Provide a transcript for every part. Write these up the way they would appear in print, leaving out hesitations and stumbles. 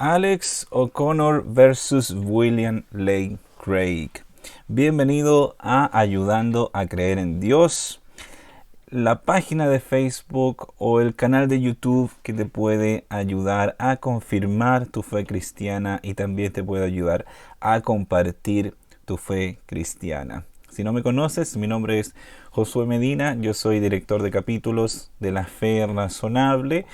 Alex O'Connor versus William Lane Craig. Bienvenido a Ayudando a Creer en Dios, la página de Facebook o el canal de YouTube que te puede ayudar a confirmar tu fe cristiana y también te puede ayudar a compartir tu fe cristiana. Si no me conoces, mi nombre es Josué Medina, yo soy director de capítulos de La Fe Razonable,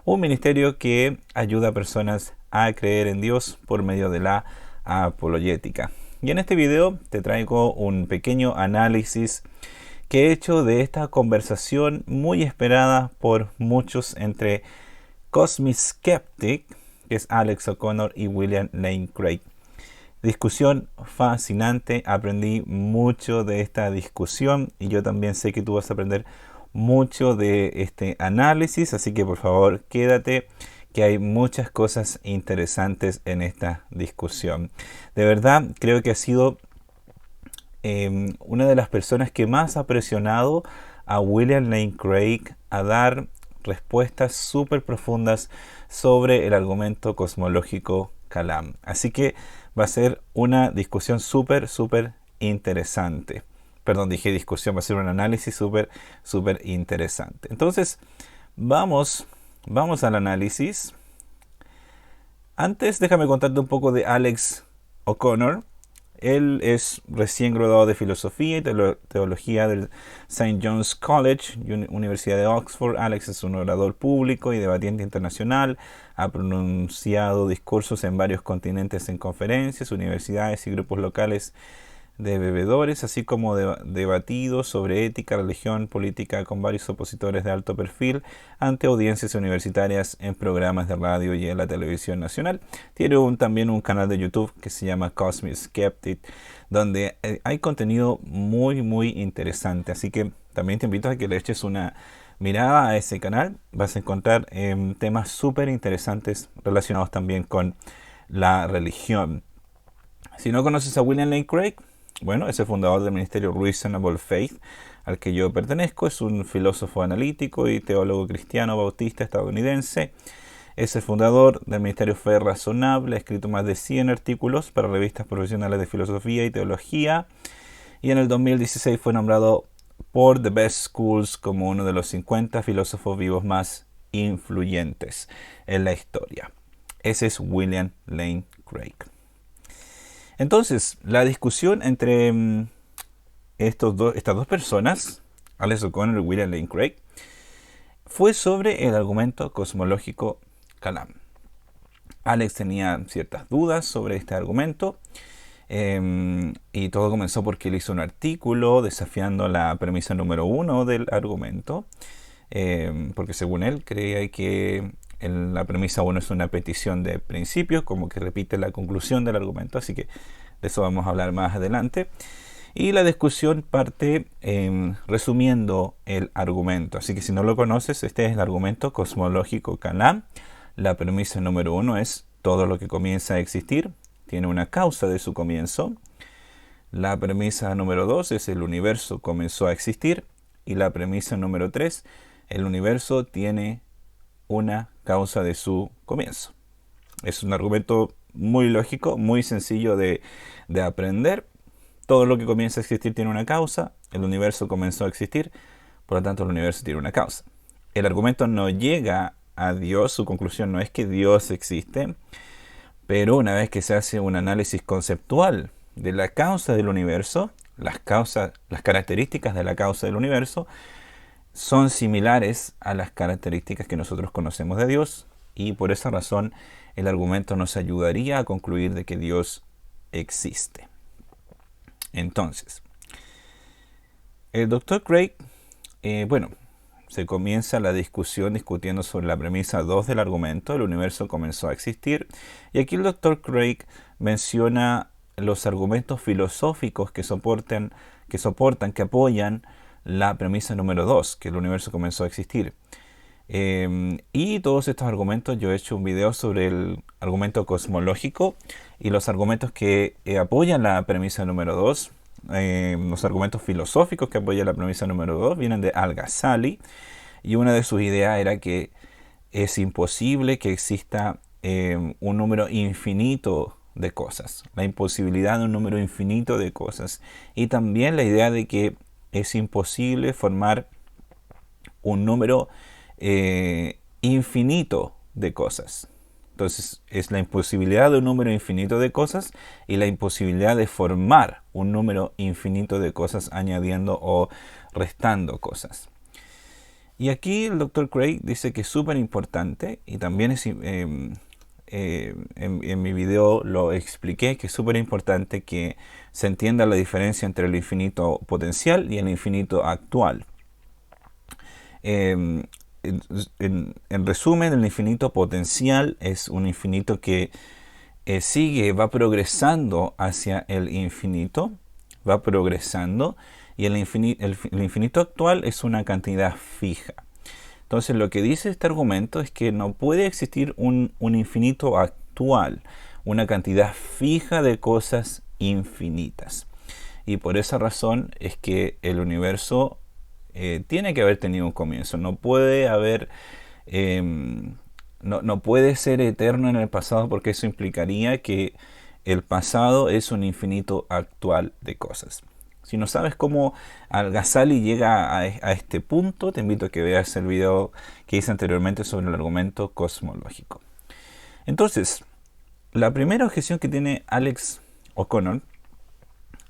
un ministerio que ayuda a personas a creer en Dios por medio de la apologética. Y en este video te traigo un pequeño análisis que he hecho de esta conversación muy esperada por muchos entre Cosmic Skeptic, que es Alex O'Connor, y William Lane Craig. Discusión fascinante, aprendí mucho de esta discusión y yo también sé que tú vas a aprender mucho de este análisis, así que por favor quédate, que hay muchas cosas interesantes en esta discusión. De verdad creo que ha sido una de las personas que más ha presionado a William Lane Craig a dar respuestas súper profundas sobre el argumento cosmológico Kalam. Así que va a ser una discusión súper interesante. Perdón, dije discusión, va a ser un análisis súper interesante. Entonces, vamos al análisis. Antes, déjame contarte un poco de Alex O'Connor. Él es recién graduado de Filosofía y Teología del St. John's College, Universidad de Oxford. Alex es un orador público y debatiente internacional. Ha pronunciado discursos en varios continentes en conferencias, universidades y grupos locales de bebedores, así como debatido sobre ética, religión, política con varios opositores de alto perfil ante audiencias universitarias en programas de radio y en la televisión nacional. Tiene también un canal de YouTube que se llama Cosmic Skeptic, donde hay contenido muy interesante, así que también te invito a que le eches una mirada a ese canal. Vas a encontrar temas súper interesantes relacionados también con la religión. Si no conoces a William Lane Craig, bueno, es el fundador del ministerio Reasonable Faith, al que yo pertenezco. Es un filósofo analítico y teólogo cristiano bautista estadounidense. Es el fundador del ministerio Fe Razonable. Ha escrito más de 100 artículos para revistas profesionales de filosofía y teología. Y en el 2016 fue nombrado por The Best Schools como uno de los 50 filósofos vivos más influyentes en la historia. Ese es William Lane Craig. Entonces, la discusión entre estas dos personas, Alex O'Connor y William Lane Craig, fue sobre el argumento cosmológico Kalam. Alex tenía ciertas dudas sobre este argumento y todo comenzó porque él hizo un artículo desafiando la premisa número 1 del argumento, porque según él creía que la premisa 1 es una petición de principios, como que repite la conclusión del argumento, así que de eso vamos a hablar más adelante. Y la discusión parte resumiendo el argumento, así que si no lo conoces, este es el argumento cosmológico Kalam. La premisa número 1 es: todo lo que comienza a existir tiene una causa de su comienzo. La premisa número 2 es: el universo comenzó a existir. Y la premisa número 3: el universo tiene una causa de su comienzo. Es un argumento muy lógico, muy sencillo de aprender. Todo lo que comienza a existir tiene una causa. El universo comenzó a existir, por lo tanto el universo tiene una causa. El argumento no llega a Dios, su conclusión no es que Dios existe, pero una vez que se hace un análisis conceptual de la causa del universo, las características de la causa del universo son similares a las características que nosotros conocemos de Dios, y por esa razón el argumento nos ayudaría a concluir de que Dios existe. Entonces, el Dr. Craig, se comienza la discusión discutiendo sobre la premisa 2 del argumento: el universo comenzó a existir, y aquí el Dr. Craig menciona los argumentos filosóficos que apoyan la premisa número 2, que el universo comenzó a existir. Y todos estos argumentos, yo he hecho un video sobre el argumento cosmológico y los argumentos que apoyan la premisa número 2. Los argumentos filosóficos que apoyan la premisa número 2 vienen de Al-Ghazali, y una de sus ideas era que es imposible que exista un número infinito de cosas, la imposibilidad de un número infinito de cosas, y también la idea de que es imposible formar un número infinito de cosas. Entonces es la imposibilidad de un número infinito de cosas y la imposibilidad de formar un número infinito de cosas añadiendo o restando cosas. Y aquí el Dr. Craig dice que es súper importante, y también en mi video lo expliqué, que es súper importante que se entienda la diferencia entre el infinito potencial y el infinito actual. En resumen, el infinito potencial es un infinito que va progresando hacia el infinito, va progresando, y el infinito actual es una cantidad fija. Entonces lo que dice este argumento es que no puede existir un infinito actual, una cantidad fija de cosas infinitas. Y por esa razón es que el universo tiene que haber tenido un comienzo. No puede haber, no puede ser eterno en el pasado, porque eso implicaría que el pasado es un infinito actual de cosas. Si no sabes cómo Al-Ghazali llega a este punto, te invito a que veas el video que hice anteriormente sobre el argumento cosmológico. Entonces, la primera objeción que tiene Alex O'Connor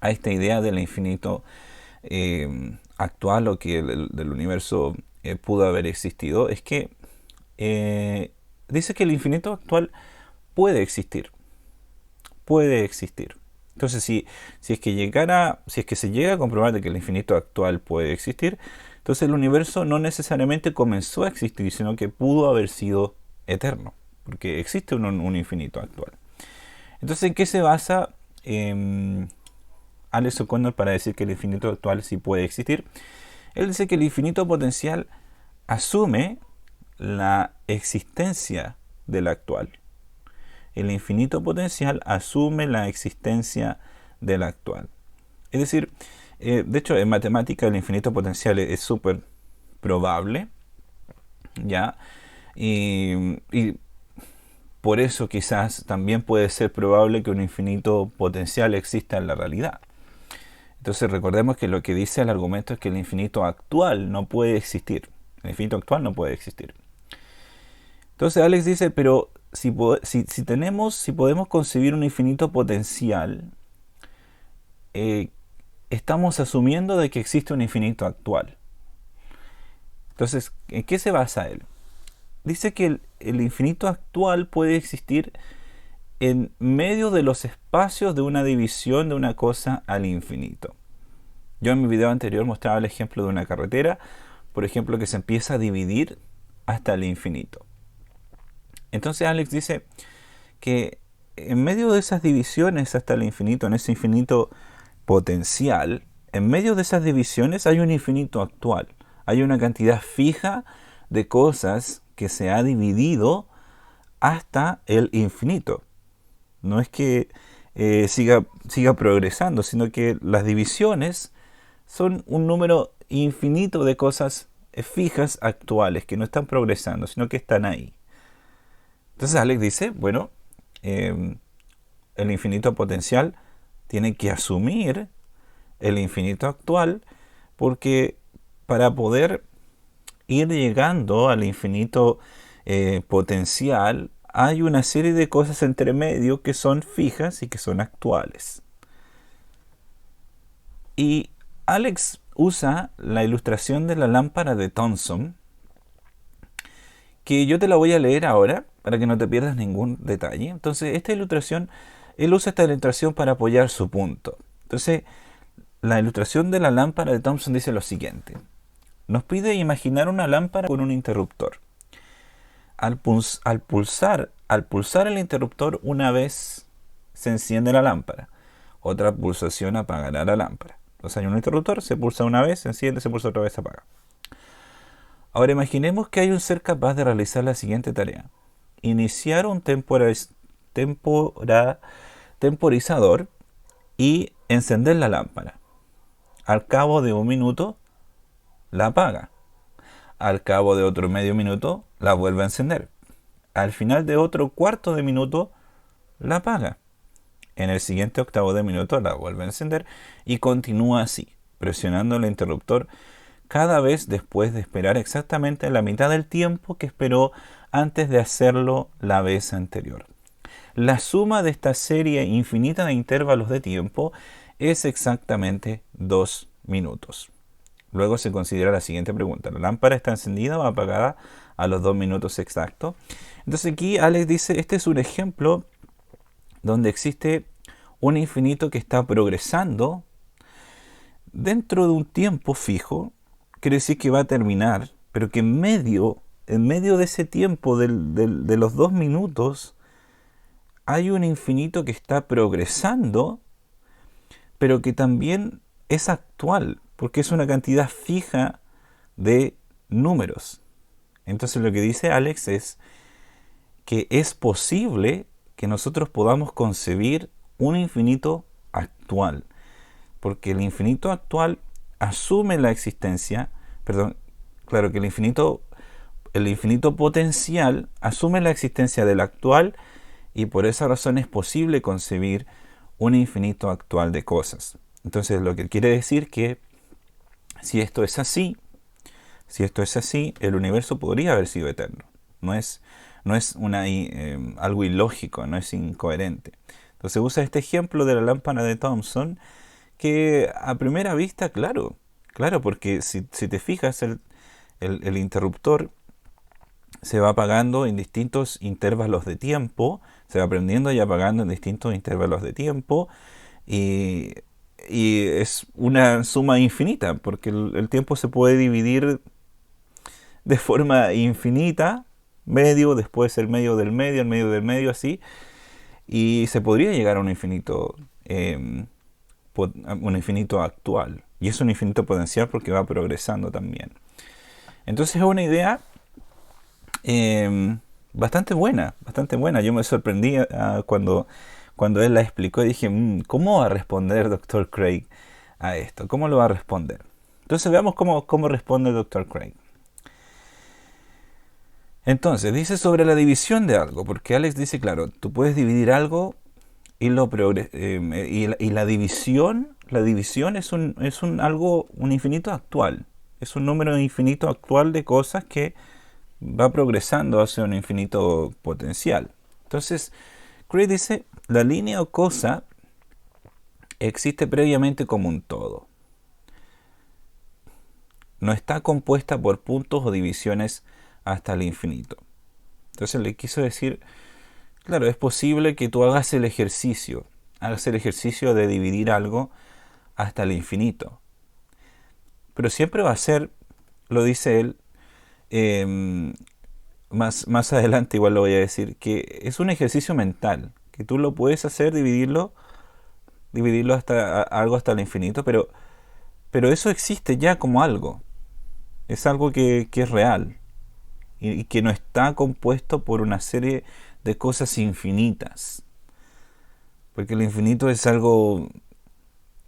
a esta idea del infinito actual, o que del universo pudo haber existido, es que dice que el infinito actual puede existir. Puede existir. Entonces, si es que se llega a comprobar de que el infinito actual puede existir, entonces el universo no necesariamente comenzó a existir, sino que pudo haber sido eterno, porque existe un infinito actual. Entonces, ¿en qué se basa Alex O'Connor para decir que el infinito actual sí puede existir? Él dice que el infinito potencial asume la existencia del actual. El infinito potencial asume la existencia del actual. Es decir, de hecho en matemática el infinito potencial es súper probable, ¿ya? Y por eso quizás también puede ser probable que un infinito potencial exista en la realidad. Entonces recordemos que lo que dice el argumento es que el infinito actual no puede existir. El infinito actual no puede existir. Entonces Alex dice, pero si podemos concebir un infinito potencial, estamos asumiendo de que existe un infinito actual. Entonces, ¿en qué se basa él? Dice que el infinito actual puede existir en medio de los espacios de una división de una cosa al infinito. Yo en mi video anterior mostraba el ejemplo de una carretera, por ejemplo, que se empieza a dividir hasta el infinito. Entonces Alex dice que en medio de esas divisiones hasta el infinito, en ese infinito potencial, en medio de esas divisiones hay un infinito actual. Hay una cantidad fija de cosas que se ha dividido hasta el infinito. No es que siga progresando, sino que las divisiones son un número infinito de cosas fijas actuales que no están progresando, sino que están ahí. Entonces Alex dice, bueno, el infinito potencial tiene que asumir el infinito actual, porque para poder ir llegando al infinito potencial hay una serie de cosas entre medio que son fijas y que son actuales. Y Alex usa la ilustración de la lámpara de Thomson, que yo te la voy a leer ahora para que no te pierdas ningún detalle. Entonces, él usa esta ilustración para apoyar su punto. Entonces, la ilustración de la lámpara de Thomson dice lo siguiente. Nos pide imaginar una lámpara con un interruptor. Al pulsar el interruptor una vez se enciende la lámpara. Otra pulsación apagará la lámpara. Entonces hay un interruptor, se pulsa una vez, se enciende, se pulsa otra vez, se apaga. Ahora imaginemos que hay un ser capaz de realizar la siguiente tarea. Iniciar un temporizador y encender la lámpara. Al cabo de un minuto la apaga. Al cabo de otro medio minuto la vuelve a encender. al final de otro cuarto de minuto la apaga. En el siguiente octavo de minuto la vuelve a encender y continúa así, presionando el interruptor cada vez después de esperar exactamente la mitad del tiempo que esperó antes de hacerlo la vez anterior. La suma de esta serie infinita de intervalos de tiempo es exactamente 2 minutos. Luego se considera la siguiente pregunta. ¿La lámpara está encendida o apagada a los 2 minutos exactos? Entonces aquí Alex dice, este es un ejemplo donde existe un infinito que está progresando dentro de un tiempo fijo. Quiere decir que va a terminar, pero que en medio de ese tiempo de los 2 minutos hay un infinito que está progresando, pero que también es actual, porque es una cantidad fija de números. Entonces lo que dice Alex es que es posible que nosotros podamos concebir un infinito actual, porque el infinito actual asume la existencia, claro que el infinito potencial asume la existencia del actual, y por esa razón es posible concebir un infinito actual de cosas. Entonces lo que quiere decir que si esto es así, el universo podría haber sido eterno. No es algo ilógico, no es incoherente. Entonces usa este ejemplo de la lámpara de Thomson, que a primera vista, claro, porque si te fijas, el interruptor se va apagando en distintos intervalos de tiempo, se va prendiendo y apagando en distintos intervalos de tiempo, y es una suma infinita, porque el tiempo se puede dividir de forma infinita, medio, después el medio del medio, el medio del medio, así, y se podría llegar a un infinito actual, y es un infinito potencial porque va progresando también. Entonces es una idea bastante buena. Yo me sorprendí cuando él la explicó y dije, ¿cómo va a responder Dr. Craig a esto? ¿Cómo lo va a responder? Entonces veamos cómo responde el Dr. Craig. Entonces, dice sobre la división de algo, porque Alex dice, claro, tú puedes dividir algo y la división es un infinito actual. Es un número infinito actual de cosas que va progresando hacia un infinito potencial. Entonces, Craig dice, la línea o cosa existe previamente como un todo. No está compuesta por puntos o divisiones hasta el infinito. Entonces le quiso decir, claro, es posible que tú hagas el ejercicio de dividir algo hasta el infinito. Pero siempre va a ser, lo dice él, más adelante igual lo voy a decir, que es un ejercicio mental, que tú lo puedes hacer, dividirlo hasta algo hasta el infinito, pero eso existe ya como algo. Es algo que es real y que no está compuesto por una serie de cosas infinitas. Porque el infinito es algo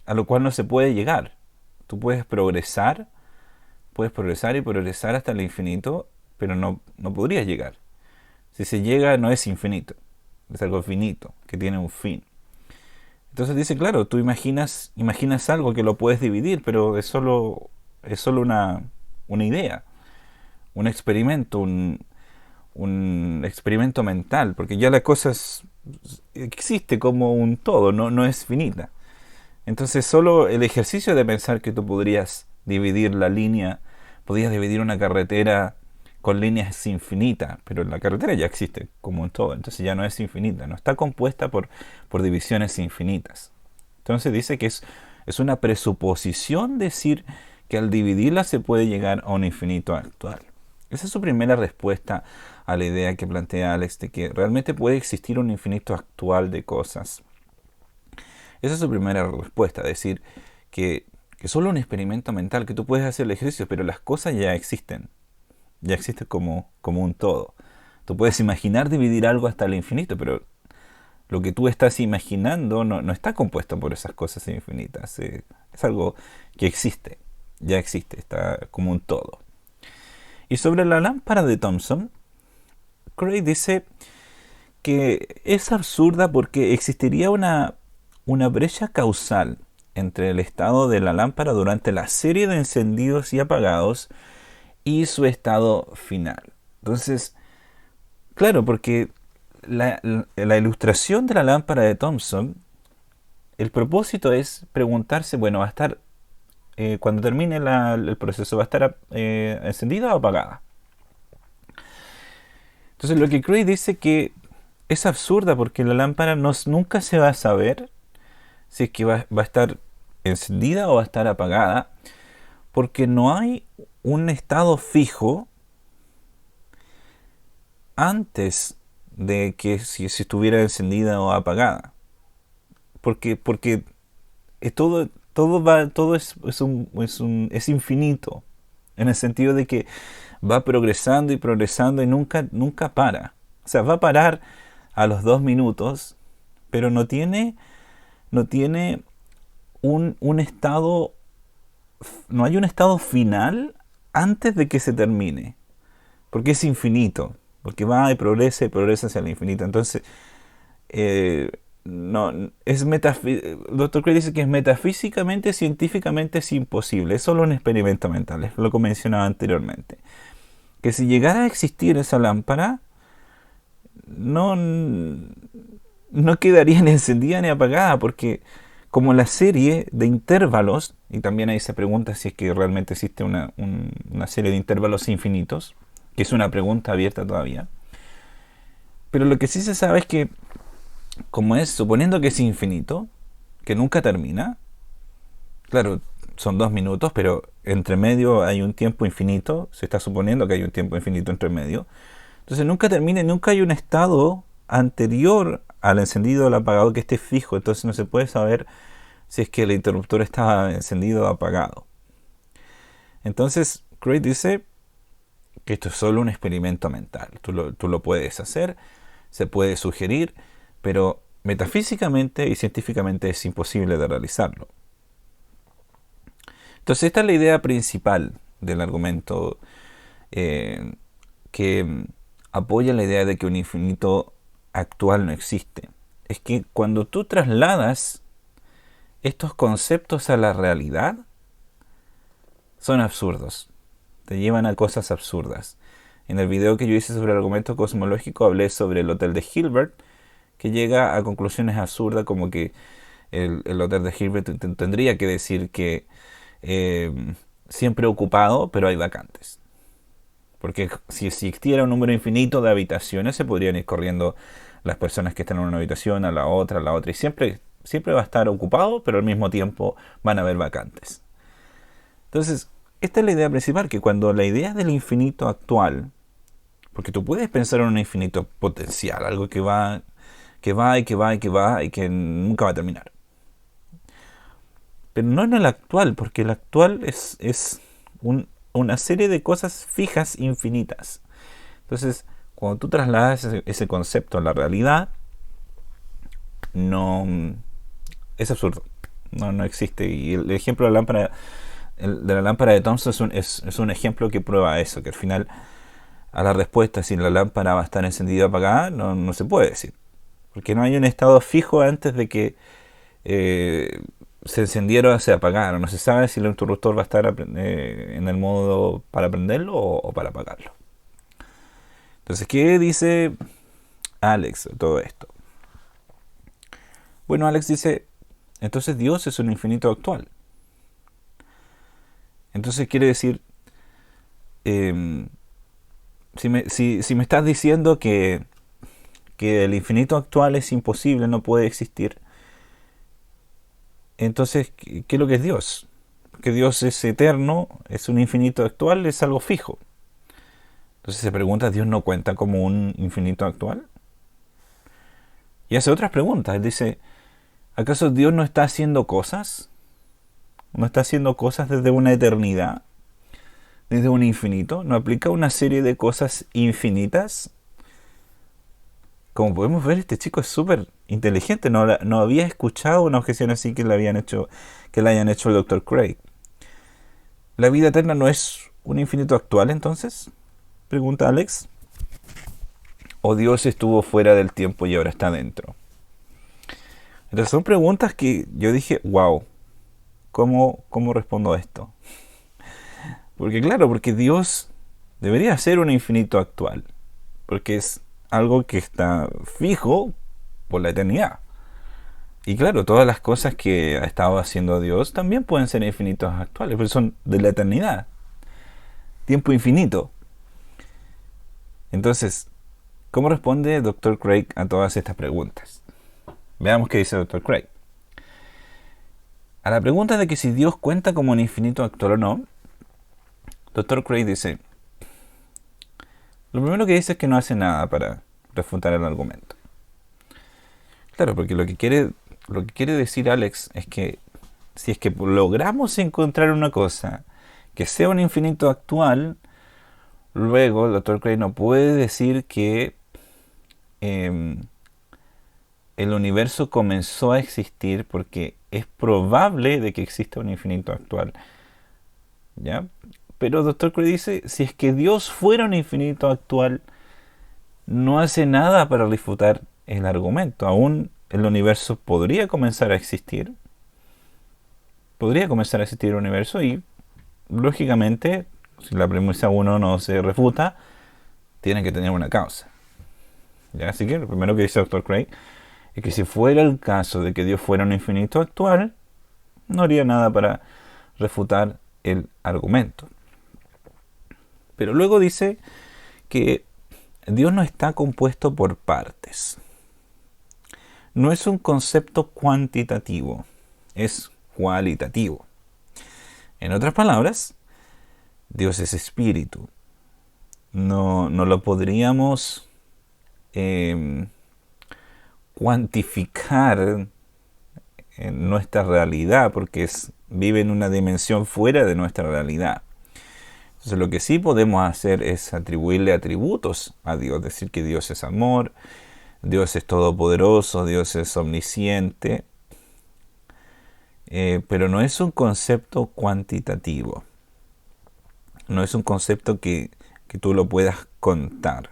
a lo cual no se puede llegar. Tú puedes progresar y progresar hasta el infinito, pero no podrías llegar. Si se llega, no es infinito, es algo finito, que tiene un fin. Entonces dice, claro, tú imaginas algo que lo puedes dividir, pero es solo una idea, un experimento, un experimento mental, porque ya la cosa existe como un todo, no es finita. Entonces solo el ejercicio de pensar que tú podrías dividir una carretera con líneas infinitas, pero la carretera ya existe como un todo, entonces ya no es infinita, no está compuesta por divisiones infinitas. Entonces dice que es una presuposición decir que al dividirla se puede llegar a un infinito actual. Esa es su primera respuesta a la idea que plantea Alex de que realmente puede existir un infinito actual de cosas. Esa es su primera respuesta, decir que solo un experimento mental, que tú puedes hacer el ejercicio, pero las cosas ya existen como un todo. Tú puedes imaginar dividir algo hasta el infinito, pero lo que tú estás imaginando no está compuesto por esas cosas infinitas. Es algo que existe, ya existe, está como un todo. Y sobre la lámpara de Thomson, Craig dice que es absurda porque existiría una brecha causal entre el estado de la lámpara durante la serie de encendidos y apagados y su estado final. Entonces, claro, porque la ilustración de la lámpara de Thomson, el propósito es preguntarse, bueno, va a estar, cuando termine el proceso, ¿va a estar encendida o apagada? Entonces lo que Craig dice que es absurda porque la lámpara nunca se va a saber si es que va a estar encendida o va a estar apagada, porque no hay un estado fijo antes de que si estuviera encendida o apagada. Porque todo es infinito, en el sentido de que va progresando y progresando y nunca para. O sea, va a parar a los 2 minutos, pero no tiene un estado, no hay un estado final antes de que se termine, porque es infinito, porque va y progresa hacia el infinito. Entonces, no, Dr. Craig dice que es metafísicamente, científicamente es imposible, es solo un experimento mental, es lo que mencionaba anteriormente. Que si llegara a existir esa lámpara, no, no quedaría ni encendida ni apagada, porque como la serie de intervalos, y también ahí se pregunta si es que realmente existe una serie de intervalos infinitos, que es una pregunta abierta todavía, pero lo que sí se sabe es que, como es, suponiendo que es infinito, que nunca termina, claro, son 2 minutos, pero entre medio hay un tiempo infinito, se está suponiendo que hay un tiempo infinito entre medio, entonces nunca termina, nunca hay un estado anterior al encendido o al apagado que esté fijo, entonces no se puede saber si es que el interruptor está encendido o apagado. Entonces Craig dice que esto es solo un experimento mental, tú lo puedes hacer, se puede sugerir, pero metafísicamente y científicamente es imposible de realizarlo. Entonces esta es la idea principal del argumento que apoya la idea de que un infinito actual no existe. Es que cuando tú trasladas estos conceptos a la realidad, son absurdos. Te llevan a cosas absurdas. En el video que yo hice sobre el argumento cosmológico hablé sobre el hotel de Hilbert, que llega a conclusiones absurdas como que el hotel de Hilbert tendría que decir que siempre ocupado, pero hay vacantes. Porque si existiera un número infinito de habitaciones, se podrían ir corriendo las personas que están en una habitación a la otra, y siempre va a estar ocupado, pero al mismo tiempo van a haber vacantes. Entonces, esta es la idea principal, que cuando la idea del infinito actual, porque tú puedes pensar en un infinito potencial, algo que va y que nunca va a terminar. Pero no en el actual, porque el actual es una serie de cosas fijas infinitas. Entonces, cuando tú trasladas ese concepto a la realidad, no es absurdo. No existe. Y el ejemplo de la lámpara de Thomson es un ejemplo que prueba eso, que al final a la respuesta si la lámpara va a estar encendida o apagada no se puede decir, porque no hay un estado fijo antes de que se encendiera o se apagara. No se sabe si el interruptor va a estar en el modo para prenderlo o para apagarlo. Entonces, ¿qué dice Alex de todo esto? Bueno, Alex dice, entonces Dios es un infinito actual. Entonces quiere decir, si me estás diciendo que el infinito actual es imposible, no puede existir, entonces, ¿qué es lo que es Dios? Que Dios es eterno, es un infinito actual, es algo fijo. Entonces se pregunta, ¿Dios no cuenta como un infinito actual? Y hace otras preguntas. Él dice, ¿acaso Dios no está haciendo cosas? ¿No está haciendo cosas desde una eternidad? ¿Desde un infinito? ¿No aplica una serie de cosas infinitas? Como podemos ver, este chico es súper inteligente. No había escuchado una objeción así que le hayan hecho el Dr. Craig. ¿La vida eterna no es un infinito actual entonces? Pregunta Alex. ¿O Dios estuvo fuera del tiempo y ahora está dentro? Entonces son preguntas que yo dije, wow, ¿cómo respondo a esto? Porque claro, porque Dios debería ser un infinito actual, porque es algo que está fijo por la eternidad. Y claro, todas las cosas que ha estado haciendo Dios también pueden ser infinitos actuales, pero son de la eternidad, tiempo infinito. Entonces, ¿cómo responde Dr. Craig a todas estas preguntas? Veamos qué dice Dr. Craig. A la pregunta de que si Dios cuenta como un infinito actual o no, Dr. Craig dice, lo primero que dice es que no hace nada para refutar el argumento. Claro, porque lo que quiere decir Alex es que si es que logramos encontrar una cosa que sea un infinito actual, luego el Dr. Craig no puede decir que el universo comenzó a existir porque es probable de que exista un infinito actual. ¿Ya? Pero Dr. Craig dice, si es que Dios fuera un infinito actual, no hace nada para refutar el argumento. Aún el universo podría comenzar a existir. Podría comenzar a existir el universo y, lógicamente, si la premisa 1 no se refuta, tiene que tener una causa. ¿Ya? Así que lo primero que dice Dr. Craig es que si fuera el caso de que Dios fuera un infinito actual, no haría nada para refutar el argumento. Pero luego dice que Dios no está compuesto por partes. No es un concepto cuantitativo, es cualitativo. En otras palabras, Dios es espíritu. No lo podríamos cuantificar en nuestra realidad porque vive en una dimensión fuera de nuestra realidad. Entonces lo que sí podemos hacer es atribuirle atributos a Dios, decir que Dios es amor, Dios es todopoderoso, Dios es omnisciente, pero no es un concepto cuantitativo, no es un concepto que tú lo puedas contar.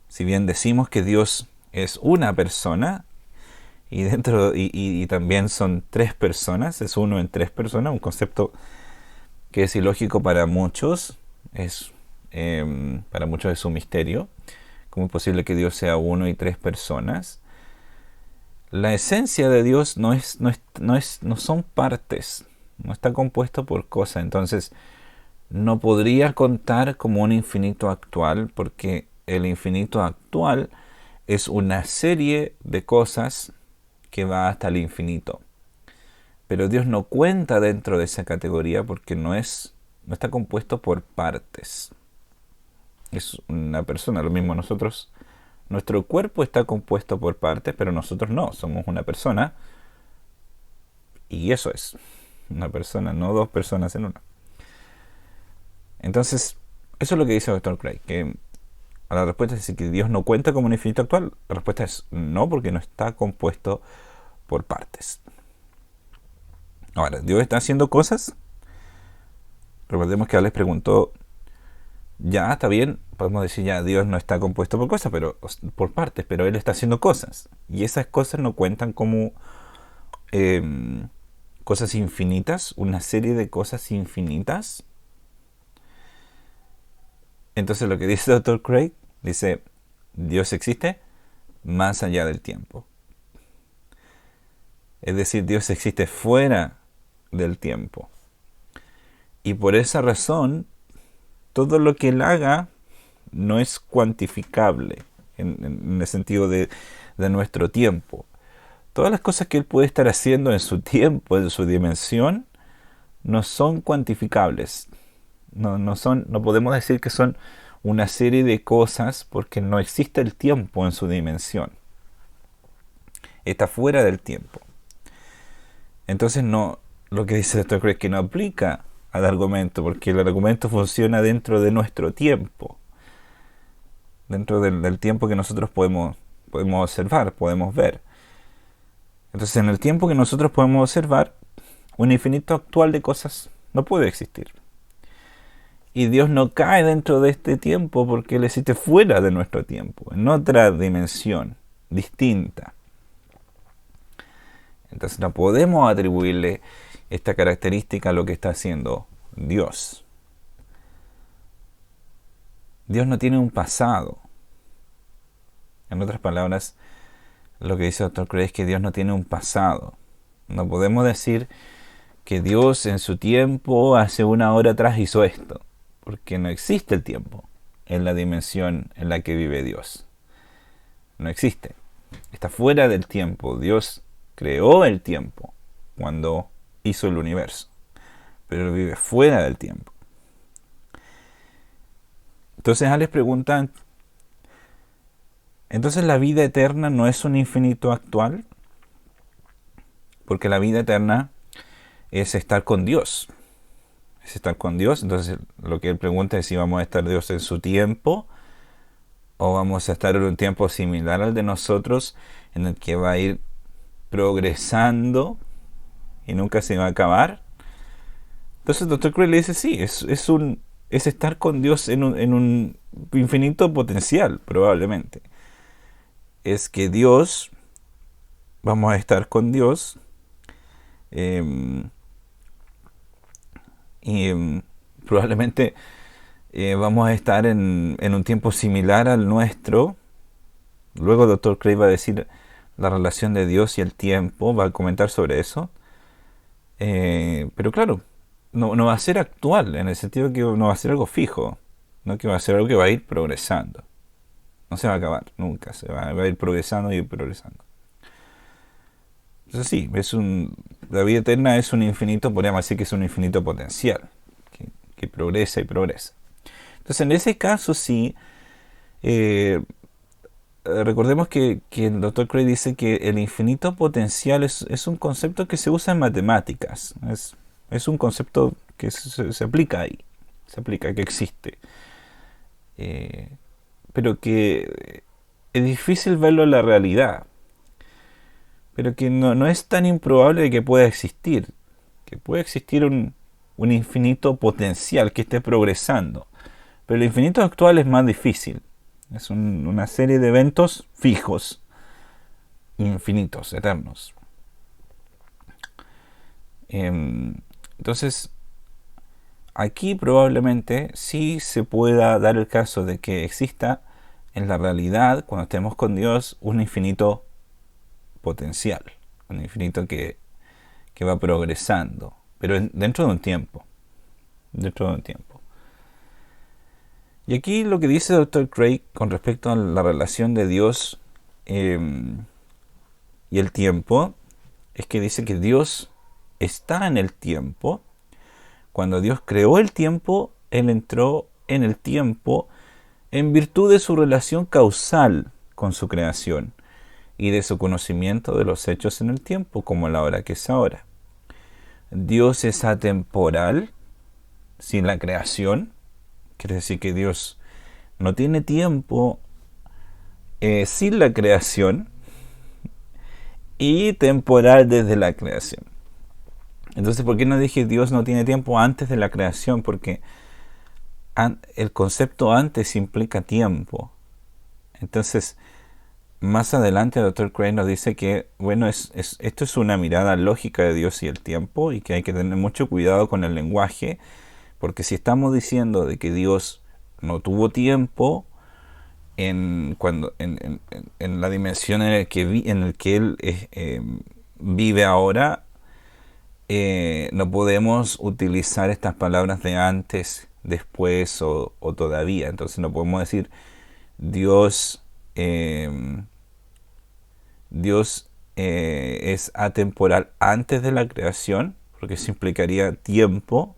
Si bien decimos que Dios es una persona, y también son tres personas, es uno en tres personas, un concepto que es ilógico para muchos, para muchos es un misterio. ¿Cómo es posible que Dios sea uno y tres personas? La esencia de Dios no son partes, no está compuesto por cosas, entonces no podría contar como un infinito actual, porque el infinito actual es una serie de cosas que va hasta el infinito. Pero Dios no cuenta dentro de esa categoría porque no está compuesto por partes. Es una persona, lo mismo nosotros. Nuestro cuerpo está compuesto por partes, pero nosotros no, somos una persona. Y eso es una persona, no dos personas en una. Entonces, eso es lo que dice el Dr. Craig, que a la respuesta es que Dios no cuenta como un infinito actual. La respuesta es no, porque no está compuesto por partes. Ahora, ¿Dios está haciendo cosas? Recordemos que Alex preguntó, ya, está bien, podemos decir ya, Dios no está compuesto por cosas, pero por partes, pero Él está haciendo cosas. Y esas cosas no cuentan como cosas infinitas, una serie de cosas infinitas. Entonces lo que dice Dr. Craig, dice, Dios existe más allá del tiempo. Es decir, Dios existe fuera del tiempo. Y por esa razón, todo lo que Él haga no es cuantificable en el sentido de nuestro tiempo. Todas las cosas que Él puede estar haciendo en su tiempo, en su dimensión, no son cuantificables. No podemos decir que son una serie de cosas porque no existe el tiempo en su dimensión. Está fuera del tiempo. Entonces lo que dice Dr. Craig es que no aplica al argumento, porque el argumento funciona dentro de nuestro tiempo, dentro del tiempo que nosotros podemos observar, podemos ver. Entonces, en el tiempo que nosotros podemos observar, un infinito actual de cosas no puede existir. Y Dios no cae dentro de este tiempo porque Él existe fuera de nuestro tiempo, en otra dimensión distinta. Entonces no podemos atribuirle esta característica a lo que está haciendo Dios. Dios no tiene un pasado. En otras palabras, lo que dice el Dr. Craig es que Dios no tiene un pasado. No podemos decir que Dios en su tiempo, hace una hora atrás, hizo esto, porque no existe el tiempo en la dimensión en la que vive Dios. No existe. Está fuera del tiempo. Dios creó el tiempo cuando hizo el universo, pero vive fuera del tiempo. Entonces les preguntan, ¿entonces la vida eterna no es un infinito actual? Porque la vida eterna es estar con Dios. Es estar con Dios. Entonces lo que él pregunta es si vamos a estar Dios en su tiempo o vamos a estar en un tiempo similar al de nosotros, en el que va a ir progresando y nunca se va a acabar. Entonces el Dr. Craig le dice, sí, es estar con Dios en un infinito potencial, probablemente. Es que Dios, vamos a estar con Dios, probablemente vamos a estar en un tiempo similar al nuestro. Luego el Dr. Craig va a decir la relación de Dios y el tiempo, va a comentar sobre eso. Pero claro, no va a ser actual, en el sentido que no va a ser algo fijo, no que va a ser algo que va a ir progresando. No se va a acabar, nunca, va a ir progresando y progresando. Entonces sí, la vida eterna es un infinito, podríamos decir que es un infinito potencial, que progresa y progresa. Entonces en ese caso sí, recordemos que el Dr. Craig dice que el infinito potencial es un concepto que se usa en matemáticas. Es un concepto que se aplica ahí, se aplica, que existe. Pero que es difícil verlo en la realidad. Pero que no es tan improbable de que pueda existir. Que puede existir un infinito potencial que esté progresando. Pero el infinito actual es más difícil. Es una serie de eventos fijos, infinitos, eternos. Entonces, aquí probablemente sí se pueda dar el caso de que exista en la realidad, cuando estemos con Dios, un infinito potencial, un infinito que va progresando, pero dentro de un tiempo. Dentro de un tiempo. Y aquí lo que dice Dr. Craig con respecto a la relación de Dios y el tiempo, es que dice que Dios está en el tiempo. Cuando Dios creó el tiempo, Él entró en el tiempo en virtud de su relación causal con su creación y de su conocimiento de los hechos en el tiempo, como la hora que es ahora. Dios es atemporal sin la creación. Quiere decir que Dios no tiene tiempo sin la creación y temporal desde la creación. Entonces, ¿por qué no dije Dios no tiene tiempo antes de la creación? Porque el concepto antes implica tiempo. Entonces, más adelante el Dr. Craig nos dice que, bueno, esto es una mirada lógica de Dios y el tiempo, y que hay que tener mucho cuidado con el lenguaje, porque si estamos diciendo de que Dios no tuvo tiempo en la dimensión en el que Él vive ahora, no podemos utilizar estas palabras de antes, después o todavía. Entonces no podemos decir Dios es atemporal antes de la creación, porque eso implicaría tiempo,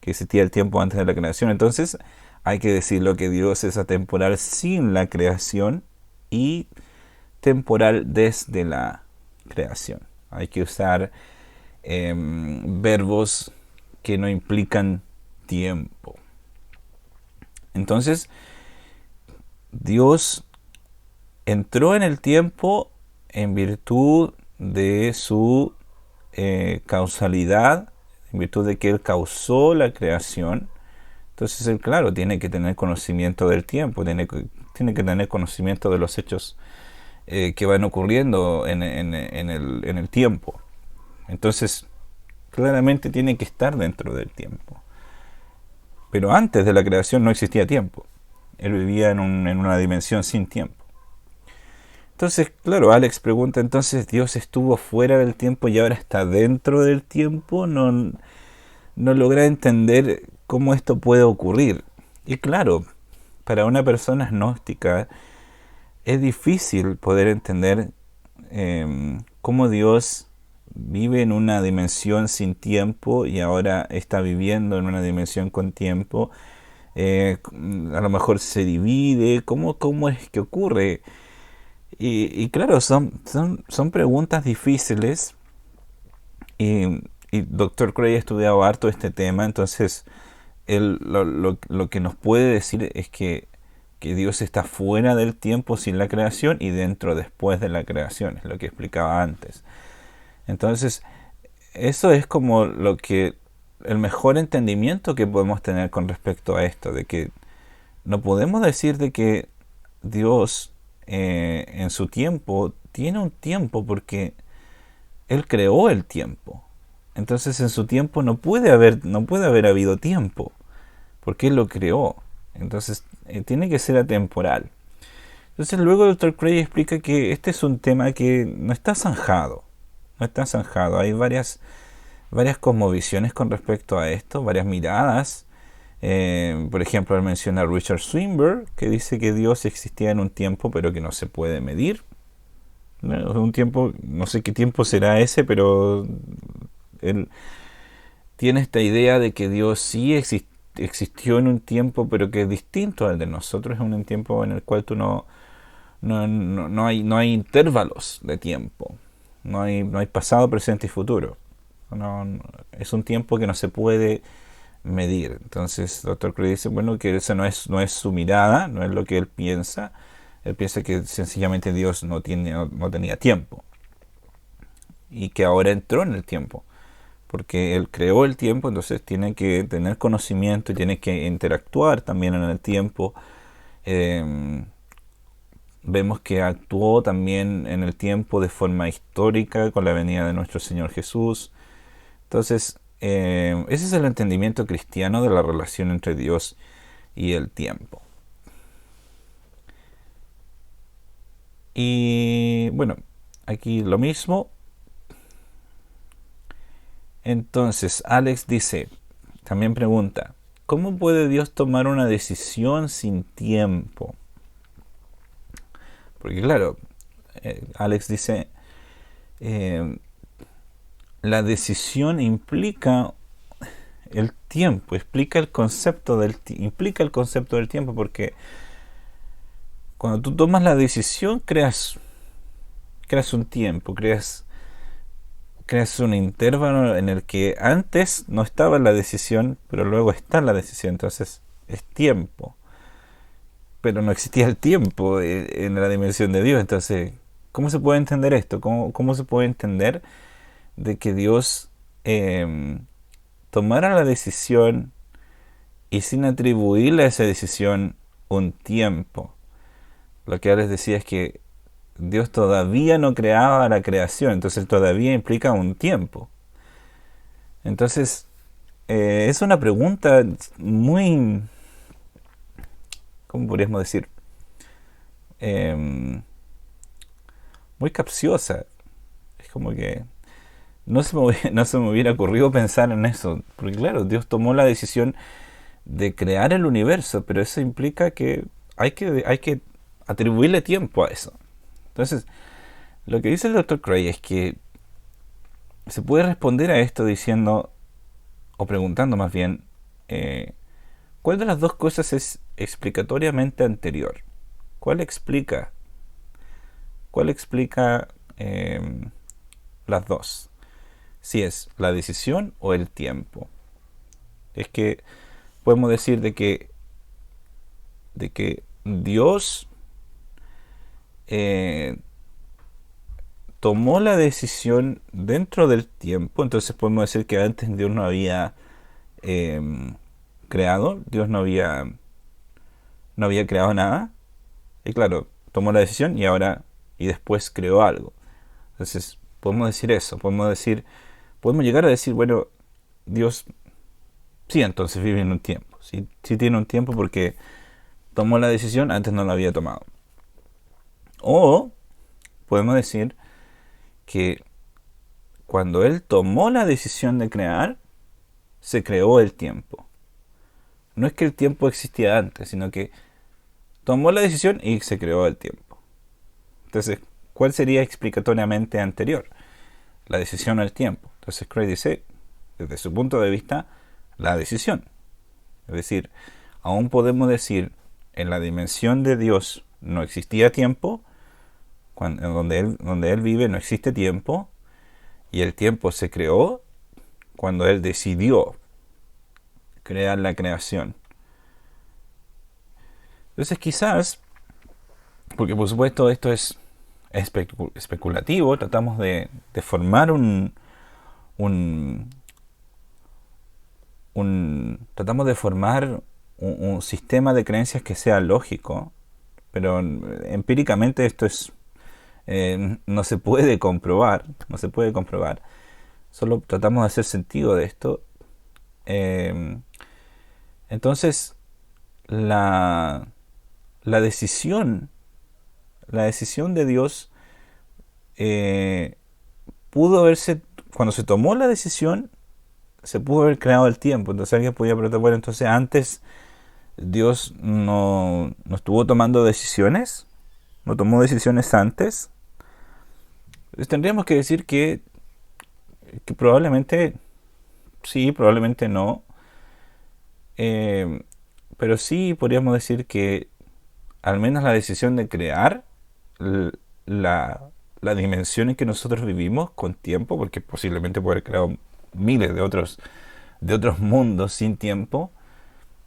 que existía el tiempo antes de la creación. Entonces hay que decirlo que Dios es atemporal sin la creación y temporal desde la creación. Hay que usar verbos que no implican tiempo. Entonces, Dios entró en el tiempo en virtud de su causalidad, en virtud de que Él causó la creación Entonces él, claro, tiene que tener conocimiento del tiempo, tiene que tener conocimiento de los hechos que van ocurriendo en el tiempo. Entonces, claramente tiene que estar dentro del tiempo. Pero antes de la creación no existía tiempo. Él vivía en una dimensión sin tiempo. Entonces, claro, Alex pregunta, entonces Dios estuvo fuera del tiempo y ahora está dentro del tiempo. No logra entender cómo esto puede ocurrir. Y claro, para una persona agnóstica es difícil poder entender cómo Dios vive en una dimensión sin tiempo y ahora está viviendo en una dimensión con tiempo. A lo mejor se divide. ¿Cómo es que ocurre? Y claro, son preguntas difíciles. Y Dr. Cray ha estudiado harto este tema, entonces él lo que nos puede decir es que Dios está fuera del tiempo sin la creación y dentro después de la creación, es lo que explicaba antes. Entonces, eso es como el mejor entendimiento que podemos tener con respecto a esto, de que no podemos decir de que Dios en su tiempo tiene un tiempo porque Él creó el tiempo. Entonces en su tiempo no puede haber habido tiempo, porque Él lo creó. Entonces tiene que ser atemporal. Entonces luego el Dr. Cray explica que este es un tema que no está zanjado. No está zanjado. Hay varias cosmovisiones con respecto a esto, varias miradas. Por ejemplo, él menciona a Richard Swinburne, que dice que Dios existía en un tiempo, pero que no se puede medir. Un tiempo, no sé qué tiempo será ese, pero él tiene esta idea de que Dios sí existió en un tiempo, pero que es distinto al de nosotros. Es un tiempo en el cual tú no hay intervalos de tiempo. No hay pasado, presente y futuro. Es un tiempo que no se puede medir. Entonces, Dr. Cray dice, bueno, que esa no es su mirada, no es lo que él piensa. Él piensa que sencillamente Dios no tenía tiempo y que ahora entró en el tiempo, porque Él creó el tiempo, entonces tiene que tener conocimiento y tiene que interactuar también en el tiempo. Eh, Vemos que actuó también en el tiempo de forma histórica con la venida de nuestro Señor Jesús. Entonces, ese es el entendimiento cristiano de la relación entre Dios y el tiempo. Y bueno, aquí lo mismo. Entonces, Alex dice, también pregunta, ¿cómo puede Dios tomar una decisión sin tiempo? Porque claro, Alex dice, eh, la decisión implica el tiempo, implica el concepto del tiempo, porque cuando tú tomas la decisión creas un tiempo, creas un intervalo en el que antes no estaba la decisión, pero luego está la decisión, entonces es tiempo. Pero no existía el tiempo en la dimensión de Dios, entonces, ¿cómo se puede entender esto? ¿Cómo se puede entender de que Dios tomara la decisión y sin atribuirle a esa decisión un tiempo? Lo que ahora les decía es que Dios todavía no creaba la creación, entonces todavía implica un tiempo. Entonces, es una pregunta muy, ¿cómo podríamos decir? Muy capciosa. Es como que no se me hubiera ocurrido pensar en eso, porque claro, Dios tomó la decisión de crear el universo, pero eso implica que hay que atribuirle tiempo a eso. Entonces, lo que dice el Dr. Cray es que se puede responder a esto diciendo, o preguntando más bien, ¿cuál de las dos cosas es explicatoriamente anterior? ¿Cuál explica las dos? Si es la decisión o el tiempo. Es que podemos decir de que Dios tomó la decisión dentro del tiempo, entonces podemos decir que antes Dios no había creado, Dios no había creado nada, y claro, tomó la decisión y después creó algo. Entonces, podemos decir eso, podemos llegar a decir, bueno, Dios sí, entonces vive en un tiempo, sí, sí tiene un tiempo porque tomó la decisión, antes no la había tomado. O podemos decir que cuando Él tomó la decisión de crear, se creó el tiempo. No es que el tiempo existía antes, sino que tomó la decisión y se creó el tiempo. Entonces, ¿cuál sería explicatoriamente anterior? La decisión o el tiempo. Entonces, Craig dice, desde su punto de vista, la decisión. Es decir, aún podemos decir, en la dimensión de Dios no existía tiempo, donde él vive no existe tiempo, y el tiempo se creó cuando Él decidió crear la creación. Entonces quizás, porque por supuesto esto es especulativo, tratamos de formar tratamos de formar un sistema de creencias que sea lógico, pero empíricamente esto no se puede comprobar, Solo tratamos de hacer sentido de esto. Entonces, la, la decisión, la decisión de Dios eh, pudo haberse, cuando se tomó la decisión, se pudo haber creado el tiempo. Entonces alguien podía preguntar, bueno, entonces antes Dios no estuvo tomando decisiones, no tomó decisiones antes. Entonces tendríamos que decir que probablemente sí, probablemente no. Pero sí podríamos decir que al menos la decisión de crear la dimensión en que nosotros vivimos con tiempo, porque posiblemente puede haber creado miles de otros mundos sin tiempo,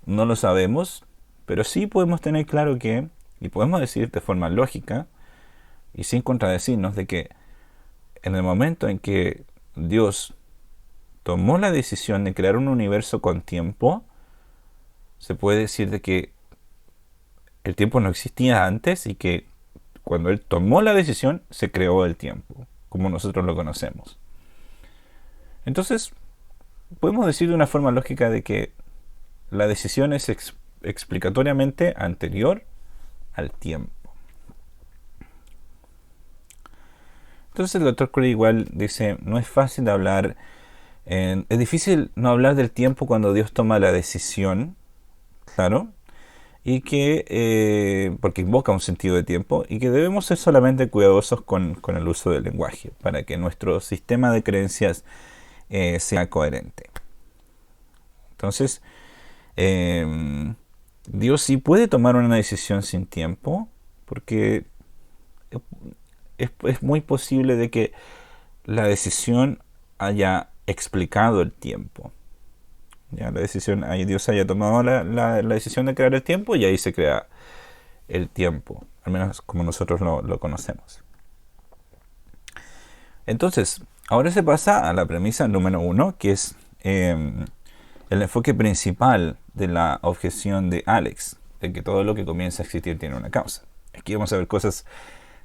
no lo sabemos, pero sí podemos tener claro y podemos decir de forma lógica y sin contradecirnos, de que en el momento en que Dios tomó la decisión de crear un universo con tiempo, se puede decir de que el tiempo no existía antes y que cuando Él tomó la decisión se creó el tiempo, como nosotros lo conocemos. Entonces, podemos decir de una forma lógica de que la decisión es explicatoriamente anterior al tiempo. Entonces el doctor Craig igual dice, no es fácil hablar, es difícil no hablar del tiempo cuando Dios toma la decisión, claro, y que, porque invoca un sentido de tiempo, y que debemos ser solamente cuidadosos con el uso del lenguaje, para que nuestro sistema de creencias sea coherente. Entonces, Dios sí puede tomar una decisión sin tiempo, porque es muy posible de que la decisión haya explicado el tiempo. Ya, Dios haya tomado la decisión de crear el tiempo y ahí se crea el tiempo, al menos como nosotros lo conocemos. Entonces, ahora se pasa a la premisa número 1, que es el enfoque principal de la objeción de Alex, de que todo lo que comienza a existir tiene una causa. Aquí vamos a ver cosas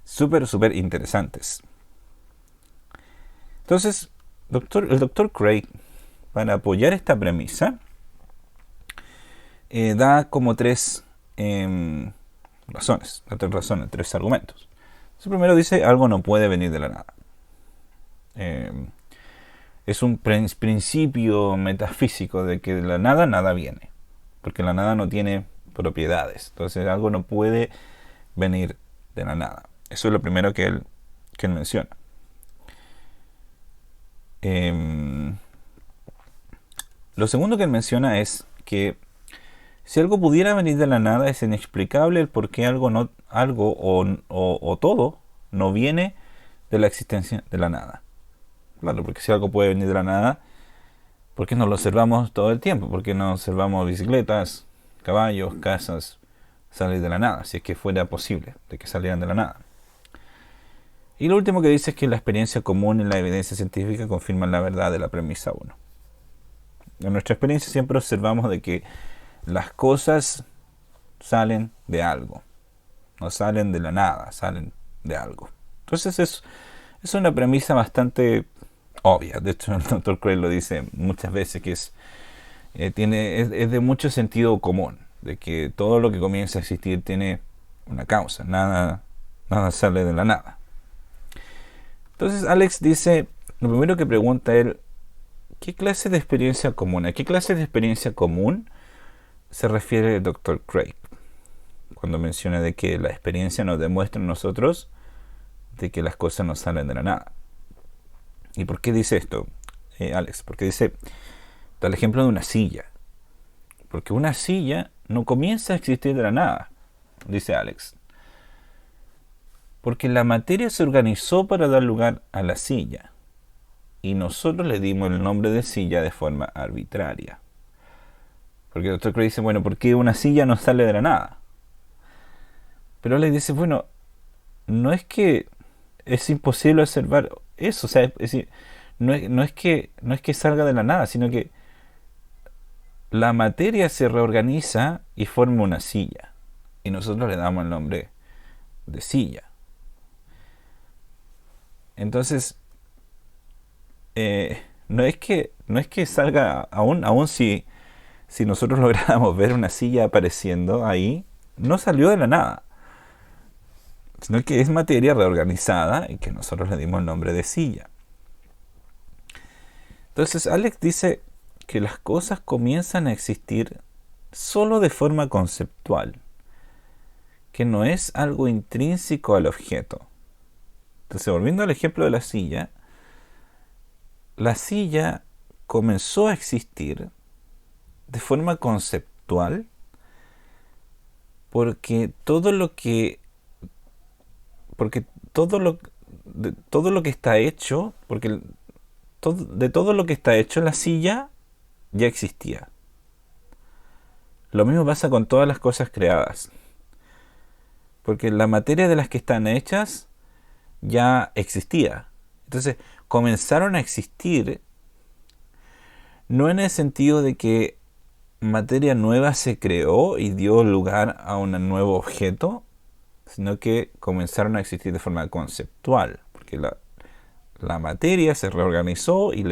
súper interesantes. Entonces, el doctor Craig, para apoyar esta premisa, da como tres razones, tres argumentos. Entonces, primero dice, algo no puede venir de la nada. Es un principio metafísico de que de la nada nada viene, porque la nada no tiene propiedades. Entonces, algo no puede venir de la nada. Eso es lo primero que él menciona. Lo segundo que él menciona es que si algo pudiera venir de la nada, es inexplicable el por qué algo o todo no viene de la existencia de la nada. Claro, porque si algo puede venir de la nada, ¿por qué no lo observamos todo el tiempo? ¿Por qué no observamos bicicletas, caballos, casas salir de la nada? Si es que fuera posible de que salieran de la nada. Y lo último que dice es que la experiencia común y la evidencia científica confirman la verdad de la premisa 1. En nuestra experiencia siempre observamos de que las cosas salen de algo, no salen de la nada, salen de algo. Entonces es una premisa bastante obvia. De hecho, el Dr. Craig lo dice muchas veces, que es de mucho sentido común, de que todo lo que comienza a existir tiene una causa, nada sale de la nada. Entonces Alex dice, lo primero que pregunta él, ¿qué clase de experiencia común? ¿A qué clase de experiencia común se refiere el Dr. Craig cuando menciona de que la experiencia nos demuestra a nosotros de que las cosas no salen de la nada? ¿Y por qué dice esto, Alex? Porque dice, da el ejemplo de una silla. Porque una silla no comienza a existir de la nada, dice Alex. Porque la materia se organizó para dar lugar a la silla. Y nosotros le dimos el nombre de silla de forma arbitraria. Porque el doctor Craig dice, bueno, ¿por qué una silla no sale de la nada? Pero le dice, bueno, no es que es imposible observar eso, o sea, es decir, no es que salga de la nada, sino que la materia se reorganiza y forma una silla. Y nosotros le damos el nombre de silla. Entonces, no es que salga, aún si nosotros lográramos ver una silla apareciendo ahí, no salió de la nada, sino que es materia reorganizada y que nosotros le dimos el nombre de silla. Entonces Alex dice que las cosas comienzan a existir solo de forma conceptual, que no es algo intrínseco al objeto. Entonces, volviendo al ejemplo de la silla comenzó a existir de forma conceptual porque todo lo que está hecho, de todo lo que está hecho la silla ya existía. Lo mismo pasa con todas las cosas creadas, porque la materia de las que están hechas ya existía. Entonces comenzaron a existir no en el sentido de que materia nueva se creó y dio lugar a un nuevo objeto, sino que comenzaron a existir de forma conceptual, porque la materia se reorganizó y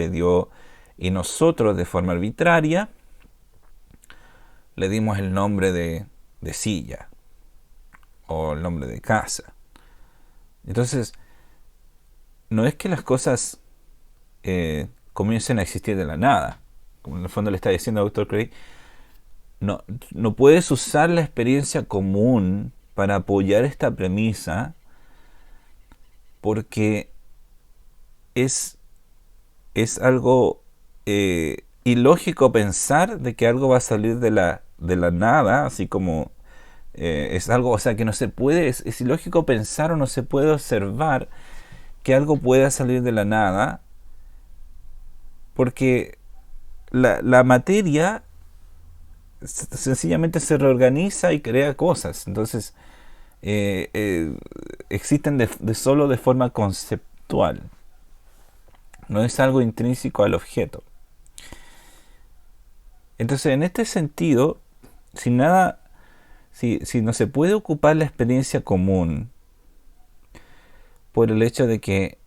y nosotros de forma arbitraria le dimos el nombre de silla o el nombre de casa. Entonces, no es que las cosas comiencen a existir de la nada, como en el fondo le está diciendo al Dr. Craig. No puedes usar la experiencia común para apoyar esta premisa, porque es algo ilógico pensar de que algo va a salir de la nada, así como es algo, o sea, que no se puede, es ilógico pensar o no se puede observar que algo pueda salir de la nada, porque la materia sencillamente se reorganiza y crea cosas. Entonces, existen solo de forma conceptual. No es algo intrínseco al objeto. Entonces, en este sentido, si no se puede ocupar la experiencia común por el hecho de que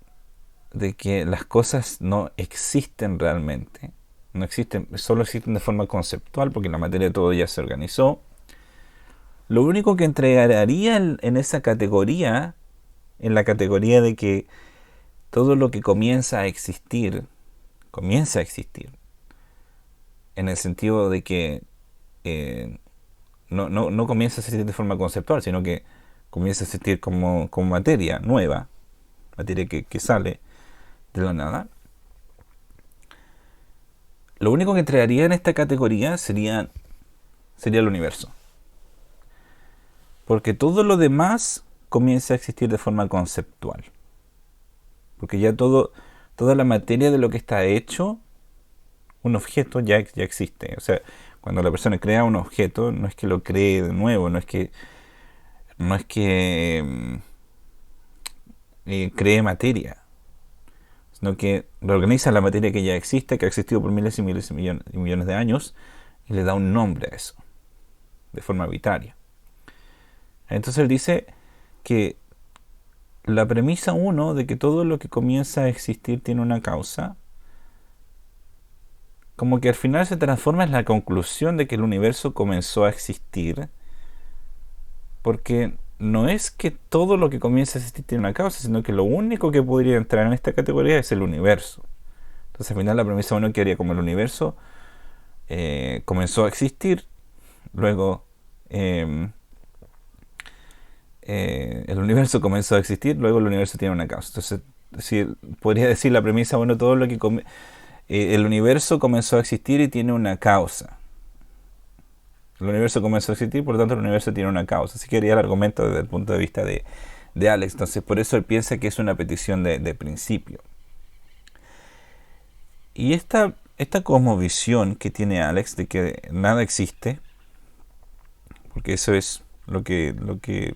las cosas no existen realmente, no existen, solo existen de forma conceptual, porque la materia de todo ya se organizó, lo único que entregaría en esa categoría, en la categoría de que todo lo que comienza a existir, en el sentido de que no comienza a existir de forma conceptual, sino que comienza a existir como materia nueva, materia que sale de la nada. Lo único que entraría en esta categoría sería el universo. Porque todo lo demás comienza a existir de forma conceptual. Porque ya toda la materia de lo que está hecho un objeto ya existe. O sea, cuando la persona crea un objeto, no es que lo cree de nuevo, no es que cree materia. sino que reorganiza la materia que ya existe, que ha existido por miles y miles y millones de años, y le da un nombre a eso, de forma arbitraria. Entonces él dice que la premisa 1 de que todo lo que comienza a existir tiene una causa, como que al final se transforma en la conclusión de que el universo comenzó a existir, porque no es que todo lo que comienza a existir tiene una causa, sino que lo único que podría entrar en esta categoría es el universo. Entonces al final la premisa 1 quedaría como el universo comenzó a existir, luego el universo comenzó a existir, luego el universo tiene una causa. Entonces, si podría decir la premisa, bueno, todo lo que el universo comenzó a existir y tiene una causa. El universo comenzó a existir, por lo tanto el universo tiene una causa. Así quería el argumento desde el punto de vista de Alex. Entonces, por eso él piensa que es una petición de principio. Y esta cosmovisión que tiene Alex de que nada existe, porque eso es lo que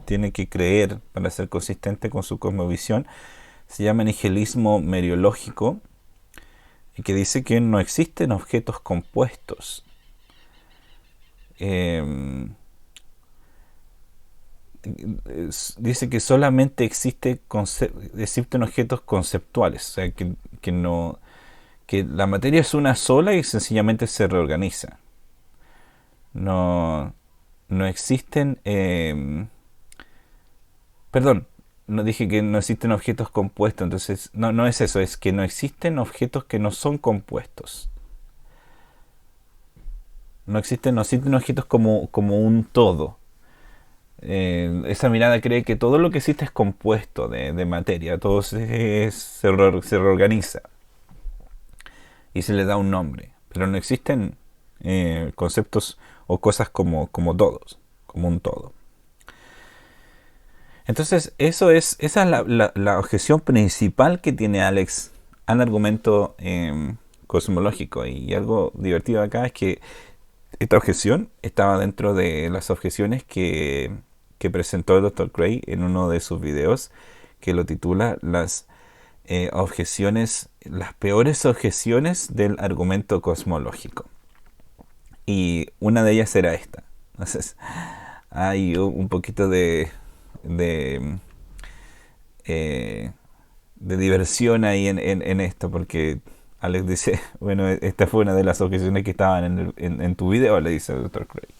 tiene que creer para ser consistente con su cosmovisión, se llama nihilismo meriológico, y que dice que no existen objetos compuestos. Dice que solamente existen objetos conceptuales, o sea, que la materia es una sola y sencillamente se reorganiza. No existen... perdón, no dije que no existen objetos compuestos, entonces no es eso, es que no existen objetos que no son compuestos. No existen objetos como un todo. Esa mirada cree que todo lo que existe es compuesto de materia, todo se reorganiza y se le da un nombre, pero no existen conceptos o cosas como todos, como un todo. Entonces, esa es la objeción principal que tiene Alex al argumento cosmológico. Y algo divertido acá es que esta objeción estaba dentro de las objeciones que presentó el Dr. Craig en uno de sus videos, que lo titula las peores objeciones del argumento cosmológico. Y una de ellas era esta. Entonces, hay un poquito de diversión ahí en esto, porque Alex dice, bueno, esta fue una de las objeciones que estaban en tu video, le dice el Dr. Craig.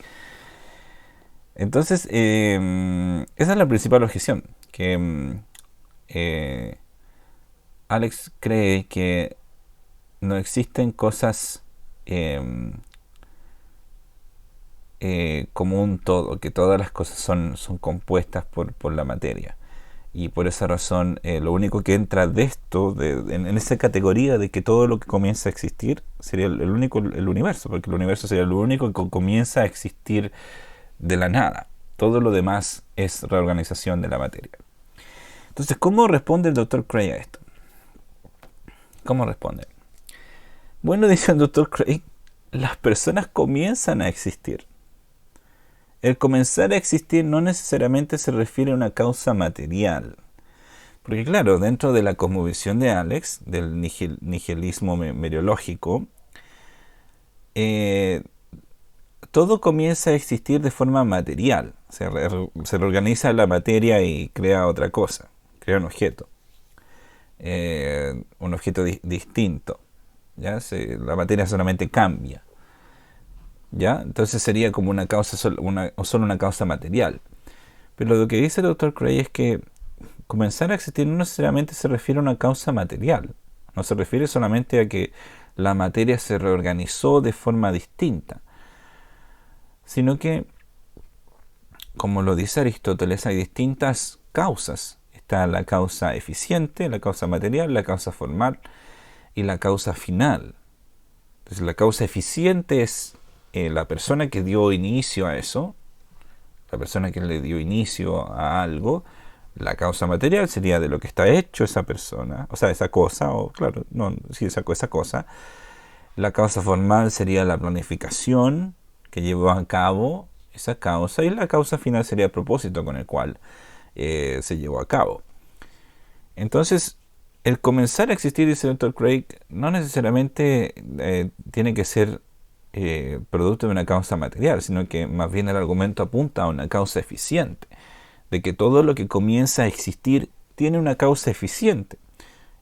Entonces, esa es la principal objeción, que Alex cree que no existen cosas como un todo, que todas las cosas son compuestas por la materia. Y por esa razón, lo único que entra de esto, en esa categoría de que todo lo que comienza a existir, sería el universo, porque el universo sería lo único que comienza a existir de la nada. Todo lo demás es reorganización de la materia. Entonces, ¿cómo responde el Dr. Craig a esto? ¿Cómo responde? Bueno, dice el Dr. Craig, las personas comienzan a existir. El comenzar a existir no necesariamente se refiere a una causa material. Porque claro, dentro de la cosmovisión de Alex, del nihilismo meriológico, todo comienza a existir de forma material. Se reorganiza la materia y crea otra cosa, crea un objeto. Un objeto distinto. ¿Ya? La materia solamente cambia. ¿Ya? Entonces sería como una causa, solo una causa material. Pero lo que dice el Dr. Craig es que comenzar a existir no necesariamente se refiere a una causa material. No se refiere solamente a que la materia se reorganizó de forma distinta, sino que, como lo dice Aristóteles, hay distintas causas. Está la causa eficiente, la causa material, la causa formal y la causa final. Entonces la causa eficiente es la persona que dio inicio a eso, la persona que le dio inicio a algo. La causa material sería de lo que está hecho esa persona, o sea, esa cosa, o claro, no, sí, esa cosa. La causa formal sería la planificación que llevó a cabo esa causa, y la causa final sería el propósito con el cual se llevó a cabo. Entonces, el comenzar a existir, dice el Dr. Craig, no necesariamente tiene que ser producto de una causa material, sino que más bien el argumento apunta a una causa eficiente, de que todo lo que comienza a existir tiene una causa eficiente.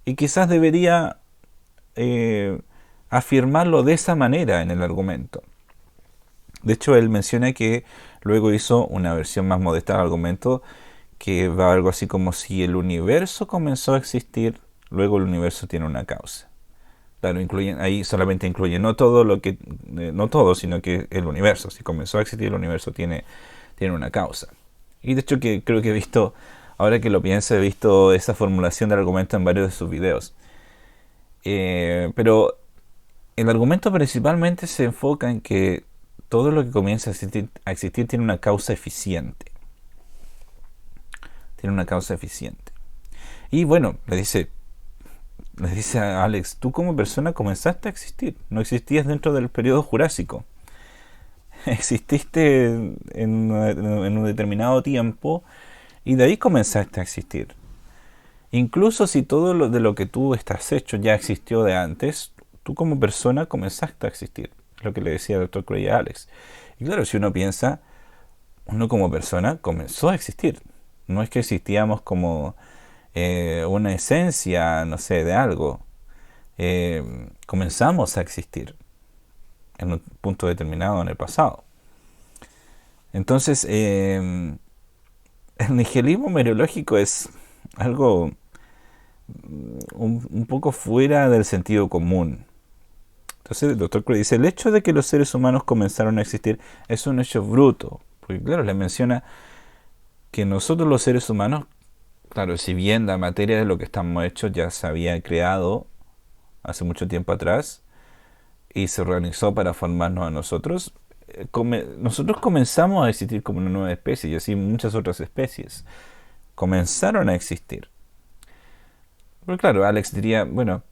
Y quizás debería afirmarlo de esa manera en el argumento. De hecho, él menciona que luego hizo una versión más modesta del argumento, que va algo así como: si el universo comenzó a existir, luego el universo tiene una causa. Claro, ahí solamente incluye no todo no todo, sino que el universo. Si comenzó a existir, el universo tiene una causa. Y de hecho que creo que he visto, ahora que lo pienso, he visto esa formulación del argumento en varios de sus videos. Pero el argumento principalmente se enfoca en que todo lo que comienza a existir tiene una causa eficiente. Tiene una causa eficiente. Y bueno, le dice a Alex: tú como persona comenzaste a existir. No existías dentro del periodo jurásico. Exististe en un determinado tiempo y de ahí comenzaste a existir. Incluso si todo de lo que tú estás hecho ya existió de antes, tú como persona comenzaste a existir. Es lo que le decía el Dr. Craig a Alex. Y claro, si uno piensa, uno como persona comenzó a existir. No es que existíamos como una esencia, no sé, de algo. Comenzamos a existir en un punto determinado en el pasado. Entonces, el nihilismo mereológico es algo un poco fuera del sentido común. Entonces el Dr. Craig dice: el hecho de que los seres humanos comenzaron a existir es un hecho bruto. Porque claro, le menciona que nosotros los seres humanos, claro, si bien la materia de lo que estamos hechos ya se había creado hace mucho tiempo atrás y se organizó para formarnos a nosotros, nosotros comenzamos a existir como una nueva especie, y así muchas otras especies comenzaron a existir. Pero claro, Alex diría, bueno,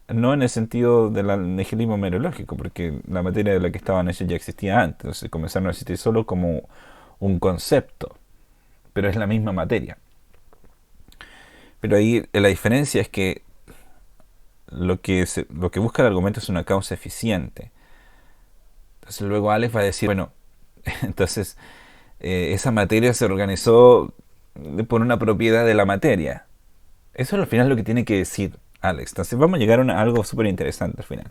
no en el sentido del nihilismo meteorológico, porque la materia de la que estaban hechos ya existía antes, entonces comenzaron a existir solo como un concepto, pero es la misma materia. Pero ahí la diferencia es que lo que busca el argumento es una causa eficiente. Entonces luego Alex va a decir, bueno, entonces esa materia se organizó por una propiedad de la materia. Eso es al final lo que tiene que decir Alex. Entonces vamos a llegar a algo súper interesante al final.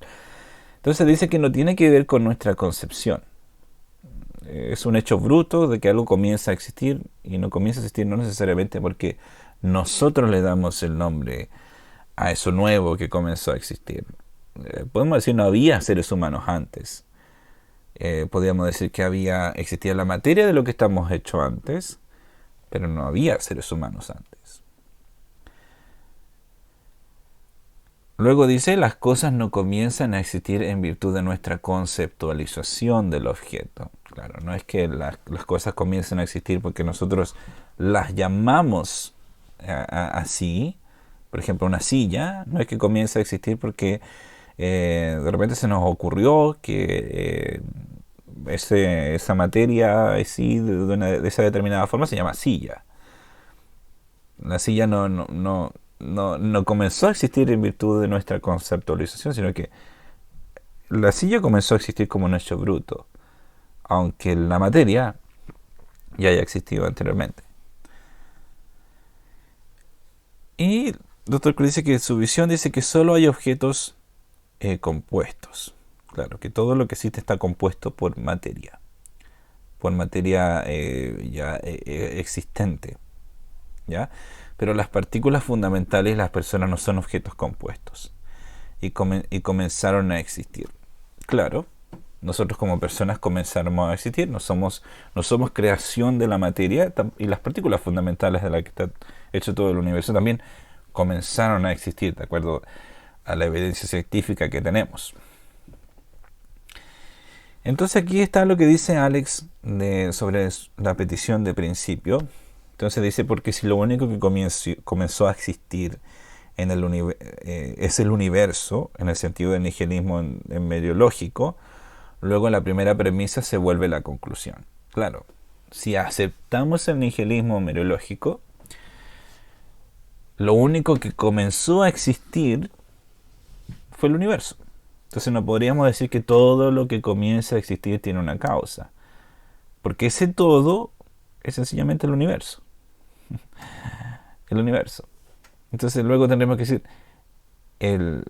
Entonces dice que no tiene que ver con nuestra concepción. Es un hecho bruto de que algo comienza a existir, y no comienza a existir no necesariamente porque nosotros le damos el nombre a eso nuevo que comenzó a existir. Podemos decir no había seres humanos antes. Podríamos decir que existía la materia de lo que estamos hechos antes, pero no había seres humanos antes. Luego dice: las cosas no comienzan a existir en virtud de nuestra conceptualización del objeto. Claro, no es que las cosas comiencen a existir porque nosotros las llamamos así. Por ejemplo, una silla no es que comience a existir porque de repente se nos ocurrió que esa materia así, de esa determinada forma, se llama silla. La silla no comenzó a existir en virtud de nuestra conceptualización, sino que la silla comenzó a existir como un hecho bruto, aunque la materia ya haya existido anteriormente. Y Dr. Craig dice que su visión dice que solo hay objetos compuestos. Claro, que todo lo que existe está compuesto por materia ya existente, ¿ya? Pero las partículas fundamentales, las personas, no son objetos compuestos y comenzaron a existir. Claro, nosotros como personas comenzamos a existir, no somos creación de la materia, y las partículas fundamentales de las que está hecho todo el universo también comenzaron a existir, de acuerdo a la evidencia científica que tenemos. Entonces aquí está lo que dice Alex sobre la petición de principio. Entonces dice: porque si lo único que comenzó a existir es el universo, en el sentido del nihilismo en medio lógico, luego la primera premisa se vuelve la conclusión. Claro, si aceptamos el nihilismo mereológico, lo único que comenzó a existir fue el universo. Entonces no podríamos decir que todo lo que comienza a existir tiene una causa, porque ese todo es sencillamente el universo. El universo. Entonces luego tendremos que decir, el,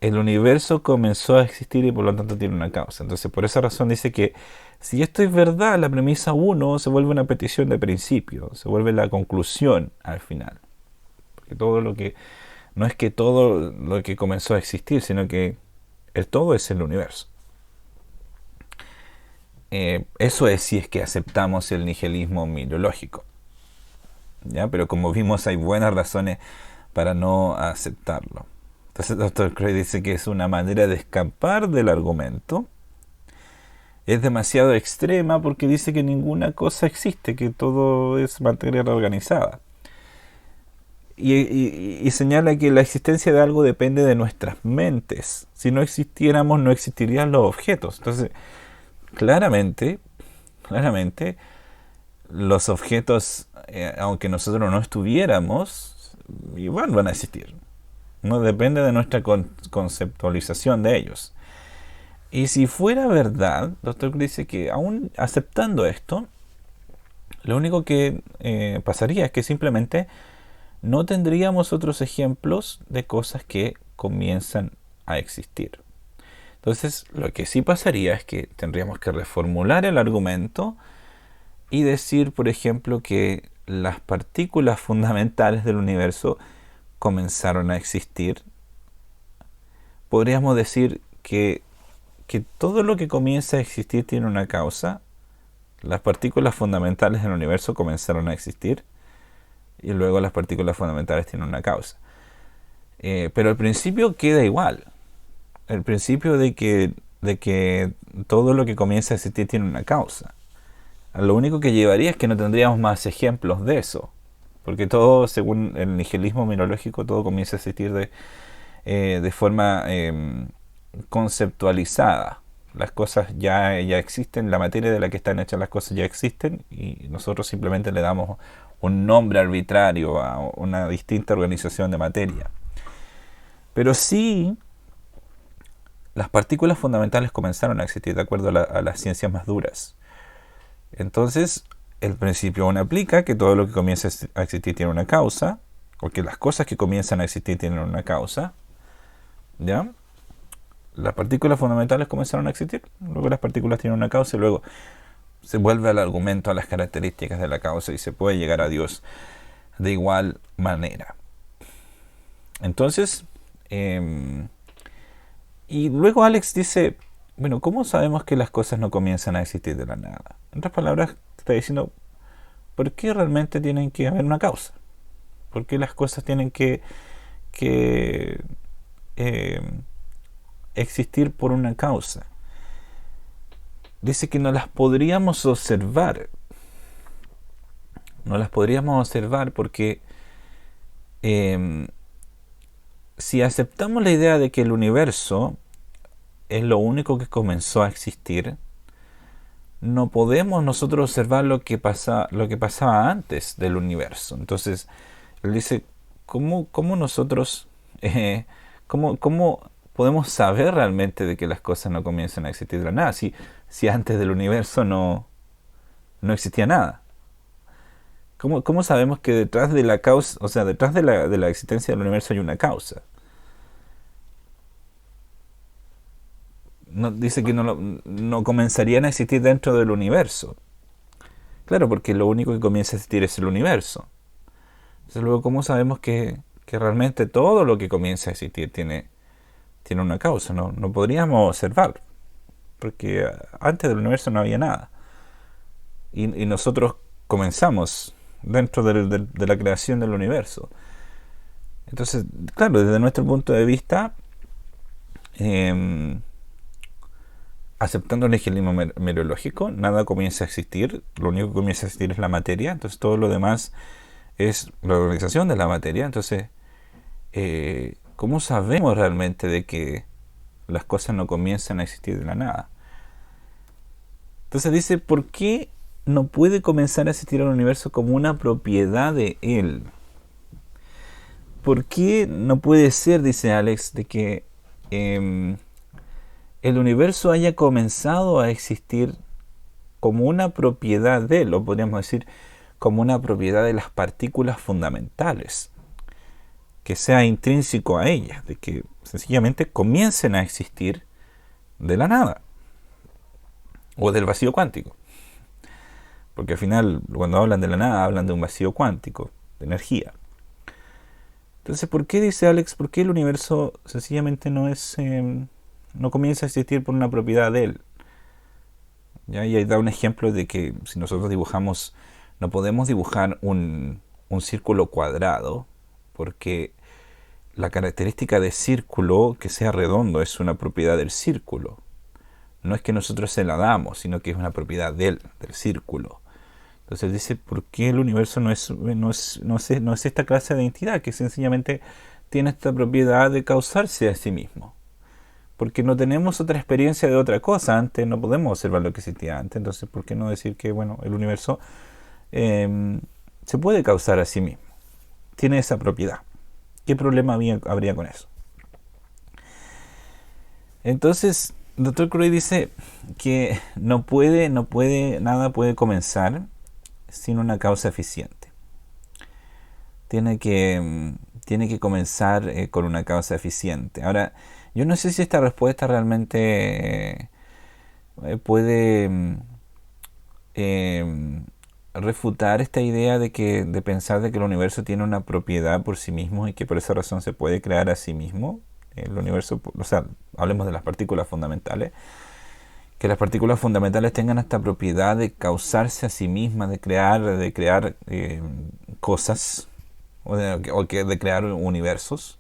el universo comenzó a existir y por lo tanto tiene una causa. Entonces por esa razón dice que si esto es verdad, la premisa uno se vuelve una petición de principio, se vuelve la conclusión al final. Porque todo lo que, no es que todo lo que comenzó a existir, sino que el todo es el universo. Eso es si es que aceptamos el nihilismo meteorológico. ¿Ya? Pero como vimos hay buenas razones para no aceptarlo. Entonces el Dr. Craig dice que es una manera de escapar del argumento. Es demasiado extrema porque dice que ninguna cosa existe, que todo es materia reorganizada. Y señala que la existencia de algo depende de nuestras mentes. Si no existiéramos, no existirían los objetos. Entonces, claramente, los objetos, aunque nosotros no estuviéramos, igual van a existir. No depende de nuestra conceptualización de ellos. Y si fuera verdad, Dr. dice que aún aceptando esto, lo único que pasaría es que simplemente no tendríamos otros ejemplos de cosas que comienzan a existir. Entonces, lo que sí pasaría es que tendríamos que reformular el argumento y decir, por ejemplo, que las partículas fundamentales del universo comenzaron a existir. Podríamos decir que todo lo que comienza a existir tiene una causa. Las partículas fundamentales del universo comenzaron a existir y luego las partículas fundamentales tienen una causa. Pero el principio queda igual. El principio de que todo lo que comienza a existir tiene una causa. Lo único que llevaría es que no tendríamos más ejemplos de eso. Porque todo, según el nihilismo meteorológico, todo comienza a existir de forma conceptualizada. Las cosas ya existen, la materia de la que están hechas las cosas ya existen y nosotros simplemente le damos un nombre arbitrario a una distinta organización de materia. Pero sí, las partículas fundamentales comenzaron a existir de acuerdo a las ciencias más duras. Entonces, el principio aún aplica, que todo lo que comienza a existir tiene una causa, o que las cosas que comienzan a existir tienen una causa. ¿Ya? Las partículas fundamentales comenzaron a existir, luego las partículas tienen una causa y luego se vuelve al argumento a las características de la causa y se puede llegar a Dios de igual manera. Entonces, y luego Alex dice, bueno, ¿cómo sabemos que las cosas no comienzan a existir de la nada? En otras palabras, está diciendo, ¿por qué realmente tienen que haber una causa? ¿Por qué las cosas tienen que existir por una causa? Dice que no las podríamos observar. No las podríamos observar porque si aceptamos la idea de que el universo es lo único que comenzó a existir, no podemos nosotros observar lo que pasaba antes del universo. Entonces, él dice, ¿cómo nosotros, cómo podemos saber realmente de que las cosas no comienzan a existir de la nada? Si antes del universo no existía nada. ¿Cómo sabemos que detrás de la causa, o sea, detrás de la existencia del universo hay una causa? No, dice que no comenzarían a existir dentro del universo. Claro, porque lo único que comienza a existir es el universo. Entonces, luego, ¿cómo sabemos que realmente todo lo que comienza a existir tiene una causa? No podríamos observar, porque antes del universo no había nada. Y nosotros comenzamos dentro de la creación del universo. Entonces, claro, desde nuestro punto de vista, aceptando el nihilismo meteorológico, nada comienza a existir, lo único que comienza a existir es la materia, entonces todo lo demás es la organización de la materia. Entonces, ¿cómo sabemos realmente de que las cosas no comienzan a existir de la nada? Entonces dice, ¿por qué no puede comenzar a existir el universo como una propiedad de él? ¿por qué no puede ser, dice Alex, de que em, el universo haya comenzado a existir como una propiedad de él, o podríamos decir como una propiedad de las partículas fundamentales, que sea intrínseco a ellas, de que sencillamente comiencen a existir de la nada o del vacío cuántico? Porque al final, cuando hablan de la nada, hablan de un vacío cuántico, de energía. Entonces, ¿por qué, dice Alex, por qué el universo sencillamente no comienza a existir por una propiedad de él? ¿Ya? Y ahí da un ejemplo de que si nosotros dibujamos, no podemos dibujar un círculo cuadrado, porque la característica de círculo, que sea redondo, es una propiedad del círculo. No es que nosotros se la damos, sino que es una propiedad del círculo. Entonces dice, ¿por qué el universo no es esta clase de entidad que sencillamente tiene esta propiedad de causarse a sí mismo? Porque no tenemos otra experiencia de otra cosa antes, no podemos observar lo que existía antes. Entonces, ¿por qué no decir que bueno, el universo se puede causar a sí mismo? Tiene esa propiedad. ¿Qué problema habría con eso? Entonces, Dr. Crowley dice que nada puede comenzar sin una causa eficiente. Tiene que comenzar con una causa eficiente. Ahora, yo no sé si esta respuesta realmente puede refutar esta idea de pensar de que el universo tiene una propiedad por sí mismo y que por esa razón se puede crear a sí mismo. El universo, o sea, hablemos de las partículas fundamentales, que las partículas fundamentales tengan esta propiedad de causarse a sí mismas, de crear cosas, de crear universos.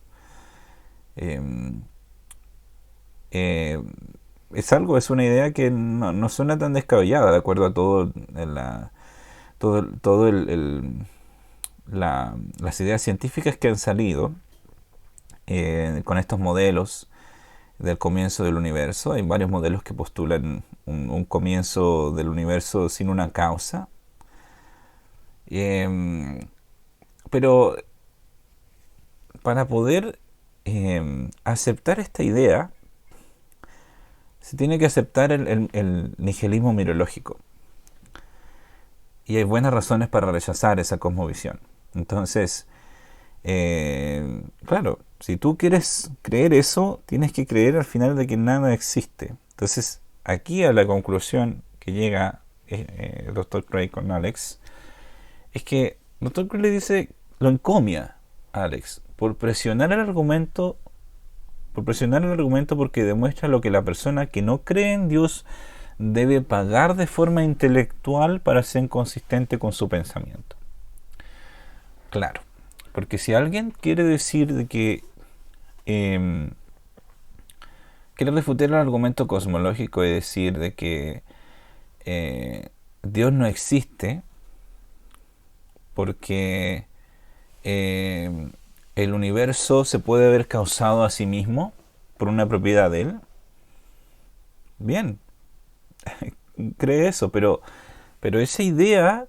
Es una idea que no suena tan descabellada, de acuerdo a las ideas científicas que han salido con estos modelos del comienzo del universo. Hay varios modelos que postulan un comienzo del universo sin una causa. Pero para poder aceptar esta idea, se tiene que aceptar el nihilismo mereológico. Y hay buenas razones para rechazar esa cosmovisión. Entonces, claro, si tú quieres creer eso, tienes que creer al final de que nada existe. Entonces, aquí a la conclusión que llega el Dr. Craig con Alex, es que el Dr. Craig le dice, lo encomia a Alex por presionar el argumento porque demuestra lo que la persona que no cree en Dios debe pagar de forma intelectual para ser consistente con su pensamiento. Claro, porque si alguien quiere decir de que quiere refutar el argumento cosmológico y decir de que Dios no existe porque el universo se puede haber causado a sí mismo por una propiedad de él, bien, cree eso, pero esa idea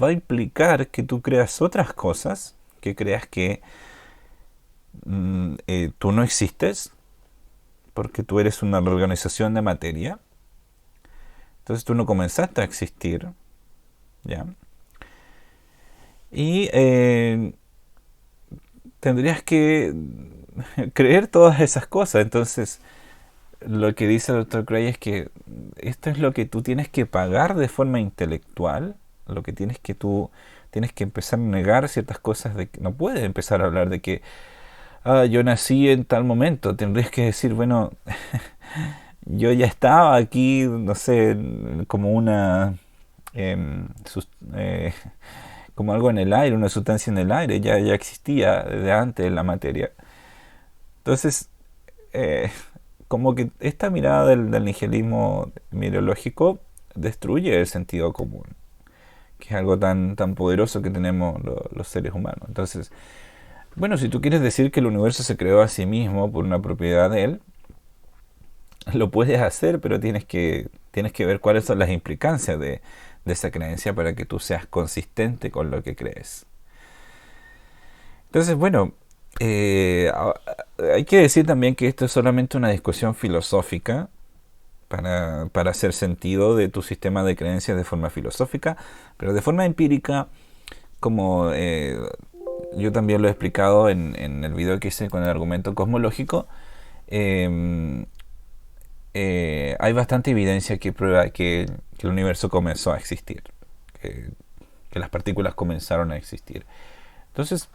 va a implicar que tú creas otras cosas, que creas que tú no existes porque tú eres una reorganización de materia. Entonces tú no comenzaste a existir, ¿ya? Y tendrías que creer todas esas cosas. Entonces, lo que dice el Dr. Craig es que esto es lo que tú tienes que pagar de forma intelectual, lo que tú tienes que empezar a negar ciertas cosas. No puedes empezar a hablar de que yo nací en tal momento. Tendrías que decir, bueno, yo ya estaba aquí, no sé, como como algo en el aire, una sustancia en el aire, ya existía desde antes en la materia. Entonces, como que esta mirada del nihilismo mereológico destruye el sentido común, que es algo tan poderoso que tenemos los seres humanos. Entonces, bueno, si tú quieres decir que el universo se creó a sí mismo por una propiedad de él, lo puedes hacer, pero tienes que ver cuáles son las implicancias de esa creencia para que tú seas consistente con lo que crees. Entonces, bueno, Hay que decir también que esto es solamente una discusión filosófica para hacer sentido de tu sistema de creencias de forma filosófica, pero de forma empírica, como yo también lo he explicado en el video que hice con el argumento cosmológico, eh, hay bastante evidencia que prueba que el universo comenzó a existir, que, que las partículas comenzaron a existir. Entonces,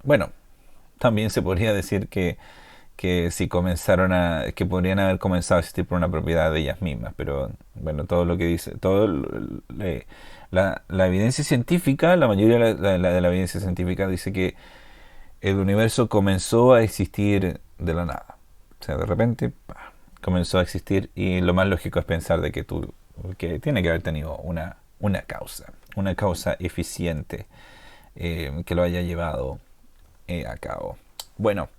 bueno, también se podría decir que si comenzaron que podrían haber comenzado a existir por una propiedad de ellas mismas, pero bueno, todo lo que dice, la evidencia científica, la mayoría de la evidencia científica dice que el universo comenzó a existir de la nada. O sea, de repente comenzó a existir y lo más lógico es pensar de que tiene que haber tenido una causa eficiente que lo haya llevado a cabo. Bueno,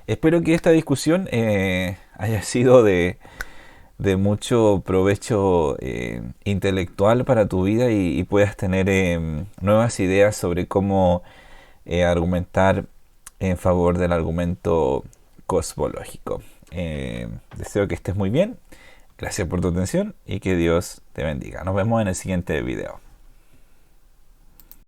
espero que esta discusión haya sido de mucho provecho intelectual para tu vida y puedas tener nuevas ideas sobre cómo argumentar en favor del argumento cosmológico. Deseo que estés muy bien. Gracias por tu atención y que Dios te bendiga. Nos vemos en el siguiente video.